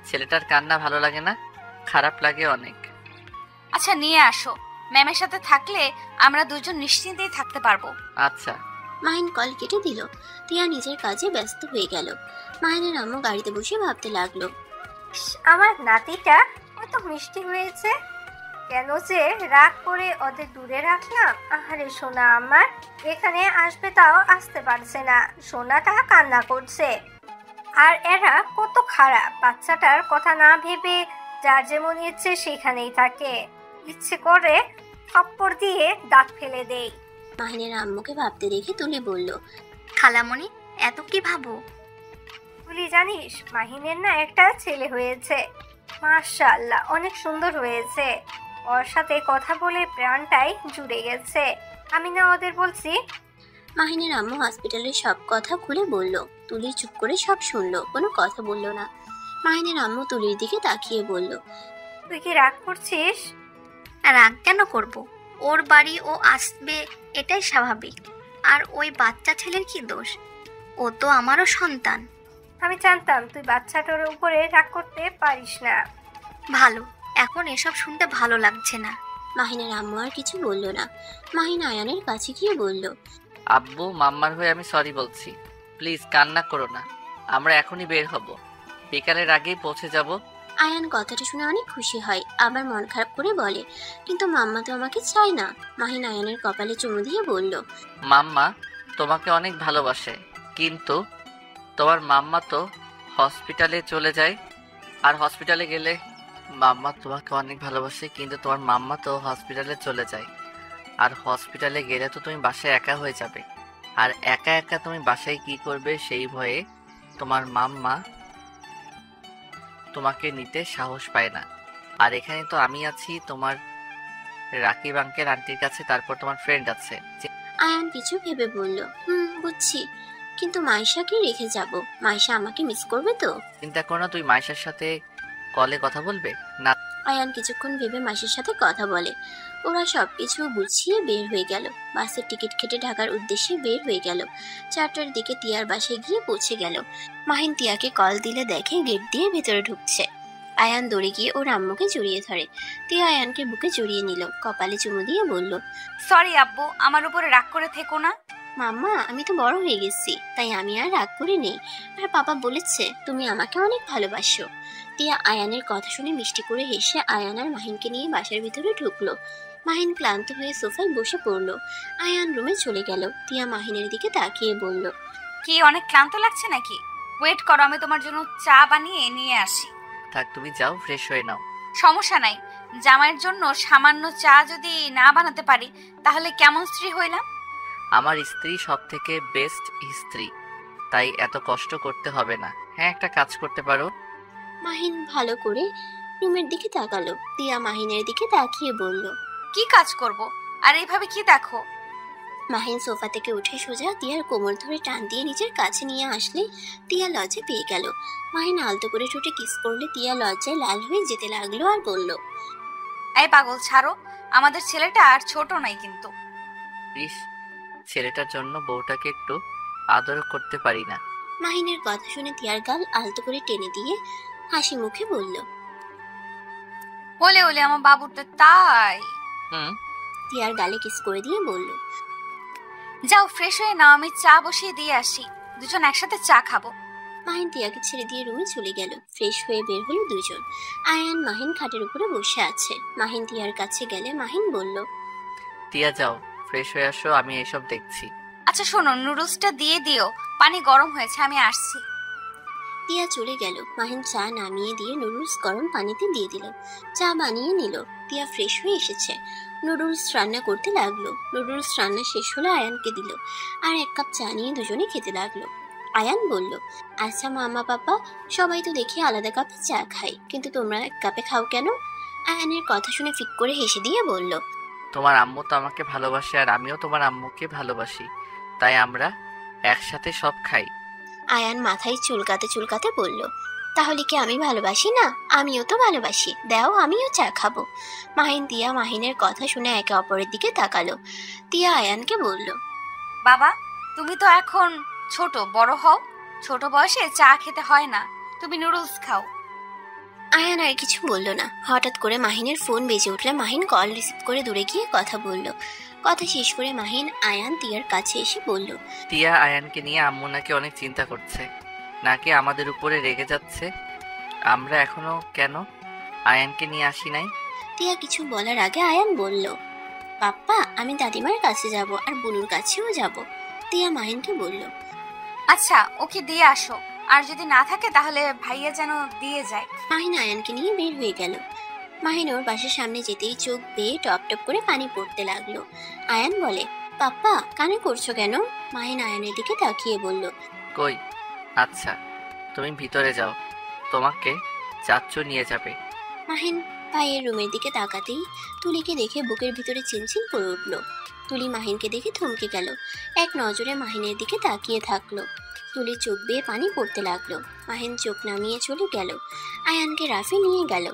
ছেলেটার কান্না ভালো লাগে না, খারাপ লাগে অনেক। আচ্ছা, নিয়ে আসো। ম্যামের সাথে থাকলে আমরা দুজন নিশ্চিন্তেই থাকতে পারবো। আচ্ছা। মাহিন কল কেটে দিল। তিয়া নিজের কাজে ব্যস্ত হয়ে গেল। মাহিনের আম্মু গাড়িতে বসে ভাবতে লাগলো, আমার নাতিটা কত মিষ্টি হয়েছে, কেন যে রাগ করে ওদের দূরে রাখলাম। আহারে সোনা আমার, এখানে আসবে তাও আসতে পারছে না, সোনাটা কান্না করছে। আর এরা কত খারাপ, বাচ্চাটার কথা না ভেবে যার যেমন ইচ্ছে সেখানেই থাকে, ইচ্ছে করে থাপ্পড় দিয়ে দাঁত ফেলে দেই। মাহিনের আম্মুকে ভাবতে দেখে তুলে বলল, খালামণি, এত কি ভাবো? তুই জানিস মাহিনের না একটা ছেলে হয়েছে। মাশাআল্লাহ, অনেক সুন্দর হয়েছে। ওর সাথে কথা বলে প্রাণটাই জুড়ে গেছে। আমি না ওদের বলছি। মাহিনের আম্মু হসপিটালের সব কথা খুলে বলল। তুলি চুপ করে সব শুনলো, কোনো কথা বলল না। মাহিনের আম্মু তুলির দিকে তাকিয়ে বলল, তুই কি রাগ করছিস? রাগ কেন করব? ওর বাড়ি ও আসবে, এটাই স্বাভাবিক। আর ওই বাচ্চা ছেলের কি দোষ? ও তো আমারও সন্তান। আমি জানতাম তুই বাচ্চাটার উপরে রাগ করতে পারিস না। ভালো, এখন এসব শুনতে ভালো লাগছে না। মাহিনের আম্মু আর কিছু বলল না। মাহিন আয়ানের কাছে গিয়ে বলল, আব্বু, মাম্মার হয়ে আমি সরি বলছি। প্লিজ কান্না করো না, আমরা এখনই বের হব। বিকালের আগেই পৌঁছে যাব। আয়ান কথাটা শুনে অনেক খুশি হয়, আবার মন খারাপ করে বলে, কিন্তু মাম্মা তো আমাকে চায় না। মাহিন আয়ানের কপালে চুমু দিয়ে বলল, মাম্মা তোমাকে অনেক ভালোবাসে, কিন্তু তোমার মাম্মা তো হসপিটালে চলে যায়। আর হসপিটালে গেলে মাম্মা তোমাকে অনেক ভালোবাসে, কিন্তু তোমার মাম্মা তো হসপিটালে চলে যায়। আর হসপিটালে গেলে তো তুমি বাসায় একা হয়ে যাবে। আর একা একা তুমি বাসায় কি করবে সেই ভয়ে তোমার মাম্মা তোমাকে নিতে সাহস পায় না। আর এখানে তো আমি আছি, তোমার রাকিব আঙ্কেল আন্টির কাছে, তারপর তোমার ফ্রেন্ড আছে। আয়ান কিছু ভেবে বলল, বুঝছি, কিন্তু মাইশাকে রেখে যাব। মাইশা আমাকে মিস করবে তো? চিন্তা করো না, তুই মাইশার সাথে কলে কথা বলবে না। আয়ান কিছুক্ষণ ভেবে মাসির সাথে কথা বলে। ওরা সবকিছু গুছিয়ে বের হয়ে গেল। বাসের টিকিট কেটে ঢাকার উদ্দেশ্যে বের হয়ে গেল। 4টার দিকে তিয়ার বাসায় গিয়ে পৌঁছে গেল। মাহিন তিয়াকে কল দিলে দেখে গেট দিয়ে ভেতরে ঢুকছে। আয়ান দৌড়ে গিয়ে ওর আম্মুকে জড়িয়ে ধরে। তিয়া আয়ানকে বুকে জড়িয়ে নিল, কপালে চুমু দিয়ে বলল, সরি আব্বু, আমার উপরে রাগ করে থেকো না। মাম্মা, আমি তো বড় হয়ে গেছি, তাই আমি আর রাগ করে নেই। আর পাপা বলেছে তুমি আমাকে অনেক ভালোবাসো। তিয়া আয়ানের কথা শুনে মিষ্টি করে হেসে আয়ান আর মাহিনকে নিয়ে বাসার ভিতরে ঢুকলো। মাহিন ক্লান্ত হয়ে সোফায় বসে পড়লো। আয়ান রুমে চলে গেল। তিয়া মাহিনের দিকে তাকিয়ে বলল, কি অনেক ক্লান্ত লাগছে নাকি? ওয়েট করো, আমি তোমার জন্য চা বানিয়ে নিয়ে আসি। থাক, তুমি যাও, ফ্রেশ হয়ে নাও। সমস্যা নাই, জামাইয়ের জন্য সামান্য চা যদি না বানাতে পারি তাহলে কেমন স্ত্রী হইলাম? আমার স্ত্রী সব থেকে বেস্ট স্ত্রী, তাই এত কষ্ট করতে হবে না। হ্যাঁ, একটা কাজ করতে পারো। মাহিন ভালো করে রুমের দিকে তাকালো। তিয়া মাহিনের দিকে তাকিয়ে বলল, কি কাজ করব? আর এইভাবে কি দেখো? মাহিন সোফা থেকে উঠে সোজা তিয়ার কোমর ধরে টান দিয়ে নিজের কাছে নিয়ে আসলে তিয়া লজ্জা পেয়ে গেল। মাহিন আলতো করে ঠোঁটে কিস করলে তিয়া লজ্জায় লাল হয়ে যেতে লাগলো আর বলল, এই পাগল, ছাড়ো, আমাদের ছেলেটা আর ছোট নাই কিন্তু। প্লিজ, ছেলেটার জন্য বউটাকে একটু আদর করতে পারি না? মাহিনের কথা শুনে তিয়ার গাল আলতো করে টেনে দিয়ে হাসি মুখে বলল, ওলে ওলে আমার বাবুটা তাই। তিয়ার গালে কিস করে দিয়ে বলল, যাও ফ্রেশ হয়ে নাও, আমি চা বসিয়ে দিয়ে আসি, দুজন একসাথে চা খাবো। মাহিন তিয়াকে ছেড়ে দিয়ে রুমে চলে গেল। ফ্রেশ হয়ে বের হলো দুজন। আয়ান মাহিন খাটের উপরে বসে আছে। মাহিন তিয়ার কাছে গেলে মাহিন বলল, তিয়া যাও, ফ্রেশ হয়ে আসো, আমি এসব দেখছি। আচ্ছা শোনো, নুডলসটা দিয়ে দিও, পানি গরম হয়েছে, আমি আসছি। তিয়া চলে গেল। মাহিন চা নামিয়ে দিয়ে নুডলস গরম পানিতে দিয়ে দিল। চা বানিয়ে নিল। তিয়া ফ্রেশ হয়ে এসেছে, নুডলস রান্না করতে লাগলো। নুডলস রান্না শেষ হলে আয়ানকে দিল, আর 1 কাপ চা নিয়ে দুজনে খেতে লাগলো। আয়ান বলল, আচ্ছা মামা পাপা, সবাই তো দেখি আলাদা কাপে চা খায়, কিন্তু তোমরা 1 কাপে খাও কেন? আয়ানের কথা শুনে ফিক করে হেসে দিয়ে বলল, তোমার আম্মু তো আমাকে ভালোবাসে, আর আমিও তোমার আম্মুকে ভালোবাসি, তাই আমরা একসাথে সব খাই। আয়ান মাথায় চুলকাতে চুলকাতে বলল, তাহলে কি আমি ভালোবাসি না? আমিও তো ভালোবাসি, দাও আমিও চা খাবো। মাহিন তিয়া মাহিনের কথা শুনে একে অপরের দিকে তাকালো। তিয়া আয়ানকে বলল, বাবা, তুমি তো এখন ছোট, বড় হও। ছোট বয়সে চা খেতে হয় না, তুমি নুডলস খাও। আয়ান আর কিছু বলল না। হঠাৎ করে মাহিনের ফোন বেজে উঠলে মাহিন কল রিসিভ করে দূরে গিয়ে কথা বলল। কথা শেষ করে মাহিন আয়ান তিয়ার কাছে এসে বলল, তিয়া আয়ানকে নিয়ে আম্মু নাকি অনেক চিন্তা করছে, নাকি আমাদের উপরে রেগে যাচ্ছে। আমরা এখনো কেন আয়ানকে নিয়ে আসি নাই? তিয়া কিছু বলার আগে আয়ান বলল, পাপ্পা, আমি দাদিমার কাছে যাব আর বুনুর কাছেও যাব। তিয়া মাহিনকে বলল, আচ্ছা ওকে দিয়ে আসো, আর যদি না থাকে তাহলে ভাইয়া যেন দিয়ে যায়। মাহিন আয়ানকে নিয়ে বের হয়ে গেল। মাহিন ওর বাসার সামনে যেতেই চোখ বেয়ে টপ টপ করে পানি পড়তে লাগলো। আয়ান বলে, পাপ্পা, কানে করছো কেন? মাহিন আয়ানের দিকে তাকিয়ে বলল, কই? আচ্ছা, তুমি ভিতরে যাও, তোমাকে চাচ্চু নিয়ে যাবে। মাহিন ভাইয়ের রুমের দিকে তাকাতেই তুলিকে দেখে বুকের ভিতরে চিনচিন করে উঠল। তুলি মাহিনকে দেখে থমকে গেল, এক নজরে মাহিনের দিকে তাকিয়ে থাকলো। তুলির চোখ বেয়ে পানি পড়তে লাগলো। মাহিন চোখ নামিয়ে চলে গেল। আয়ানকে রাফে নিয়ে গেল।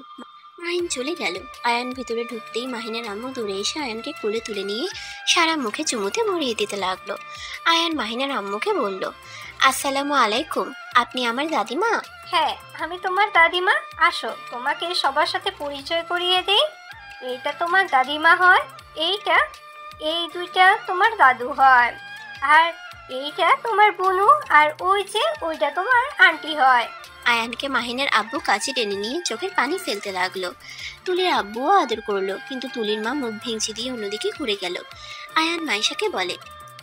মাহিন চলে গেল। আয়ান ভিতরে ঢুকতেই মাহিনের আম্মু দূরে এসে আয়ানকে কোলে তুলে নিয়ে সারা মুখে চুমুতে ভরিয়ে দিতে লাগলো। আয়ান মাহিনের আম্মুকে বলল, আসসালামু আলাইকুম, আপনি আমার দাদিমা? হ্যাঁ, আমি তোমার দাদিমা। আসো, তোমাকে সবার সাথে পরিচয় করিয়ে দেই। এইটা তোমার দাদিমা হয়, এই 2টা তোমার দাদু হয়, আর এইটা তোমার বোনু আর ওই যে ওইটা তোমার আন্টি হয়। আয়ানকে মাহিনের আব্বু কাছে টেনে নিয়ে চোখের পানি ফেলতে লাগলো। তুলির আব্বুও আদর করলো, কিন্তু তুলির মা মুখ ভেঙচি দিয়ে অন্যদিকে ঘুরে গেল। আয়ান মাইশাকে বলে,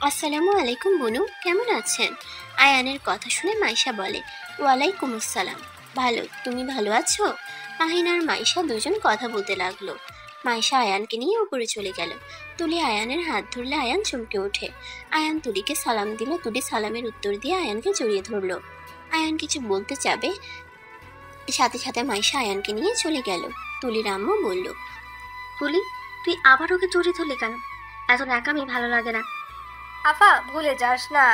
আসসালামু আলাইকুম বোনু, কেমন আছেন? আয়ানের কথা শুনে মাইশা বলে, ওয়ালাইকুম আসসালাম, ভালো, তুমি ভালো আছো? মাহিন আর মাইশা দুজন কথা বলতে লাগলো। মাইশা আয়ানকে নিয়ে উপরে চলে গেল। তুলি আয়ানের হাত ধরলে আয়ান চমকে ওঠে। আয়ান তুলিকে সালাম দিল, তুলি সালামের উত্তর দিয়ে আয়ানকে জড়িয়ে ধরলো। আয়ান কিছু বলতে যাবে, সাথে সাথে মাইশা আয়ানকে নিয়ে চলে গেল। তুলির আম্মু বলল, তুলি, তুই আবার ওকে জড়িয়ে ধরলি কেন? এত ন্যাকামি ভালো লাগে না। আফা, ভুলে যাস না,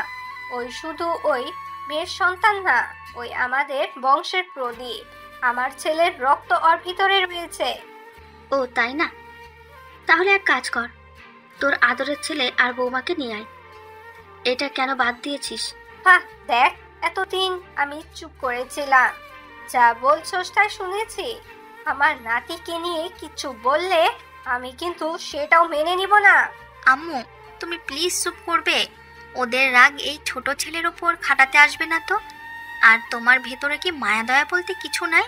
ওই শুধু ওই মেয়ের সন্তান না, ওই আমাদের বংশের প্রদীপ। আমার ছেলের রক্ত ওর ভিতরে রয়েছে। ও তাই না? তাহলে এক কাজ কর, তোর আদরের ছেলে আর বৌমাকে নিয়ে আয়। এটা কেন বাদ দিয়েছিস? হ্যাঁ দেখ, এতদিন আমি চুপ করেছিলাম, যা বলছোস তাই শুনেছি। আমার নাতিকে নিয়ে কিছু বললে আমি কিন্তু সেটাও মেনে নিব না। আম্মু, তুমি প্লিজ চুপ করবে? ওদের রাগ এই ছোট ছেলের ওপর খাটাতে আসবে না তো? আর তোমার ভেতরে কি মায়া দয়া বলতে কিছু নাই?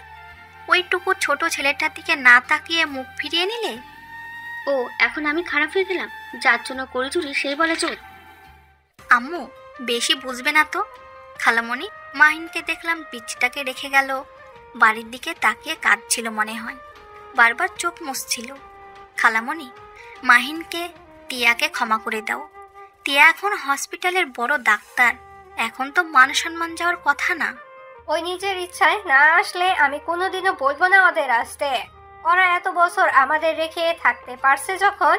ওইটুকু ছোট ছেলেটার দিকে না তাকিয়ে মুখ ফিরিয়ে নিলে? ও এখন আমি খারাপ হয়ে গেলাম? যার জন্য করে চুরি সেই বলে চোর? আম্মু, বেশি বুঝবে না তো। খালামণি, মাহিনকে দেখলাম পিচটাকে রেখে গেল, বাড়ির দিকে তাকিয়ে কাঁদছিল মনে হয়, বারবার চোখ মুছছিল। খালামণি, মাহিনকে টিয়াকে ক্ষমা করে দাও। টিয়া এখন হসপিটালের বড় ডাক্তার, এখন তো মান সম্মান যাওয়ার কথা না। ওই নিজের ইচ্ছায় না আসলে আমি কোনোদিনও বলবো না ওদের আসতে। ওরা এত বছর আমাদের রেখে থাকতে পারছে যখন,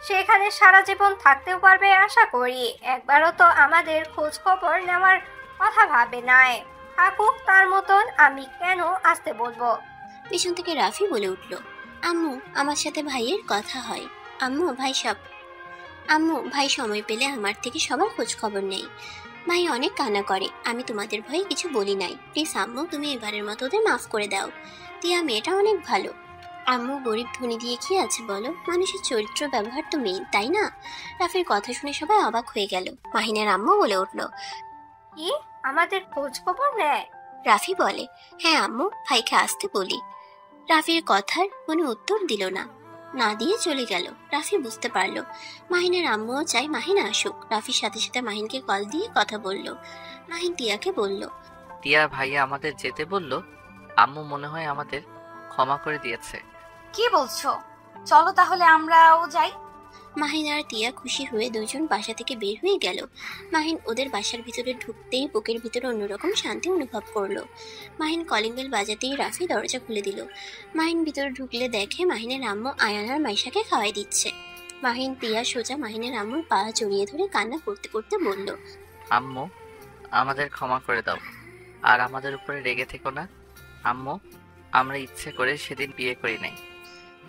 সেখানে সারা জীবন থাকতেও পারবে আশা করি। একবারও তো আমাদের খোঁজ খবর নেওয়ার কথা ভাবে নাই। থাকুক তার মতন, আমি কেন আসতে বলবো? পিছন থেকে রাফি বলে উঠল, আম্মু, আমার সাথে ভাইয়ের কথা হয়। আম্মু, ভাই সময় পেলে আমার থেকে সবার খোঁজ খবর নেই। ভাই অনেক কান্না করে, আমি তোমাদের ভয়ে কিছু বলি নাই। প্লিজ আম্মু, তুমি এবারের মতো ওদের মাফ করে দাও। টিয়া মেয়েটা অনেক ভালো। আম্মু, গরিব ধনী দিয়ে কি আছে বলো, মানুষের চরিত্র ব্যবহার তো মেইন, তাই না? রাফির কথা শুনে সবাই অবাক হয়ে গেল। মাহিনের আম্মু বলে উঠল, কি আমাদের খোঁজ খবর নেয়? রাফি বলে, হ্যাঁ আম্মু, ভাইকে আসতে বলি। রাফির কথার কোনো উত্তর দিল না, না দিয়ে চলে গেল। রাফি বুঝতে পারলো মাহিনের আম্মুও চাই মাহিন আসুক। রাফির সাথে সাথে মাহিনকে কল দিয়ে কথা বলল। মাহিন টিয়াকে বলল, টিয়া ভাইয়া আমাদের যেতে বলল, আম্মু মনে হয় আমাদের ক্ষমা করে দিয়েছে। কি বলছো? চলো তাহলে আমরাও যাই। মাহিন আর টিয়া খুশি হয়ে দুজন বাসা থেকে বের হয়ে গেল। মাহিন ওদের বাসার ভিতরে ঢুকতেই বুকের ভিতরে অন্যরকম শান্তি অনুভব করলো। মাহিন কলিং বেল বাজাতেই রাফি দরজা খুলে দিল। মাহিন ভিতরে ঢুকলে দেখে মাহিনের আম্মু আয়ান আর মাইশাকে খাওয়াই দিচ্ছে। মাহিন টিয়া সোজা মাহিনের আম্মুর পা জড়িয়ে ধরে কান্না করতে করতে বলল, আম্মু, আমাদের ক্ষমা করে দাও, আর আমাদের উপরে রেগে থেকো না। আম্মু, আমরা ইচ্ছে করে সেদিন বিয়ে করি নাই।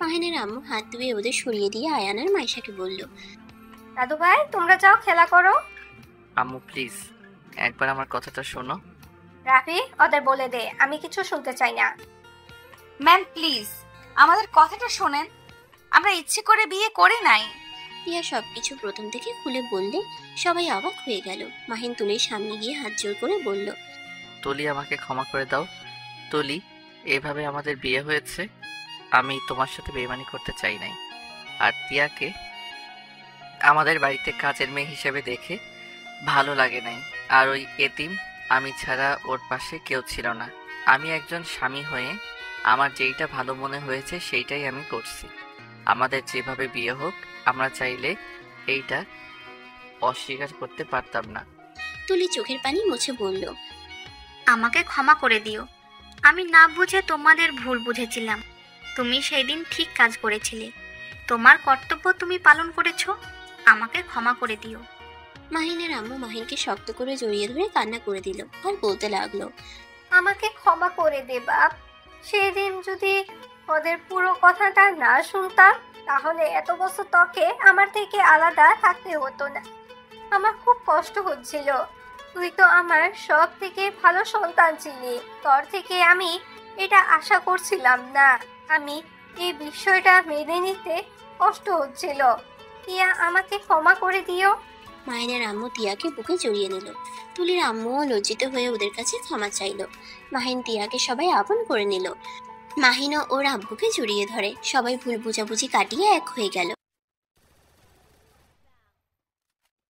মাহিনের আম্মু হাত ধুয়ে ওদের সরিয়ে দিয়ে আয়ান আর মাইশাকে বলল, দাদু ভাই, তোমরা যাও খেলা করো। আম্মু প্লিজ একবার আমার কথাটা শোনো। রাফি, ওদের বলে দে আমি কিছু শুনতে চাই না। ম্যাম প্লিজ আমাদের কথাটা শোনেন, আমরা ইচ্ছে করে বিয়ে করি নাই। টিয়া সবকিছু প্রথম থেকে খুলে বললে সবাই অবাক হয়ে গেল। মাহিন তুলির সামনে গিয়ে হাত জোর করে বলল, তুলি, আমাকে ক্ষমা করে দাও। তুলি, এভাবে আমাদের বিয়ে হয়েছে, আমি তোমার সাথে বেইমানি করতে চাই নাই। আর টিয়াকে আমাদের বাড়িতে কাজের মেয়ে হিসেবে দেখে ভালো লাগে নাই। আর ওই এতিম আমি ছাড়া ওর পাশে কেউ ছিল না। আমি একজন স্বামী হয়ে আমার যেইটা ভালো মনে হয়েছে সেইটাই আমি করছি। আমাদের যেভাবে বিয়ে হোক, আমরা চাইলে এইটা অস্বীকার করতে পারতাম না। তুলি চোখের পানি মুছে বলল, আমাকে ক্ষমা করে দিও, আমি না বুঝে তোমাদের ভুল বুঝেছিলাম। তুমি সেই দিন ঠিক কাজ করেছিলে, তোমার কর্তব্য তুমি পালন করেছো, আমাকে ক্ষমা করে দিও। মাহিনের আম্মু মাহিনকে শক্ত করে জড়িয়ে ধরে কান্না করে দিল আর বলতে লাগলো, আমাকে ক্ষমা করে দে বাপ। সেদিন যদি ওদের পুরো কথাটা না শুনতাম, তাহলে এত বছর তোকে আমার থেকে আলাদা থাকতে হতো না। আমার খুব কষ্ট হচ্ছিল, তুই তো আমার সব থেকে ভালো সন্তান ছিলি। তোর থেকে আমি এটা আশা করছিলাম না। আমি এই বিষয়টা মেনে নিতে কষ্ট হচ্ছিল। টিয়া, আমাকে ক্ষমা করে দিও। মাহিনের আম্মু তিয়াকে বুকে জড়িয়ে নিল। তুলির আম্মুও লজ্জিত হয়ে ওদের কাছে ক্ষমা চাইল। মাহিন তিয়াকে সবাই আপন করে নিল। মাহিনও ওর আব্বুকে জড়িয়ে ধরে। সবাই ভুল বোঝাবুঝি কাটিয়ে এক হয়ে গেল।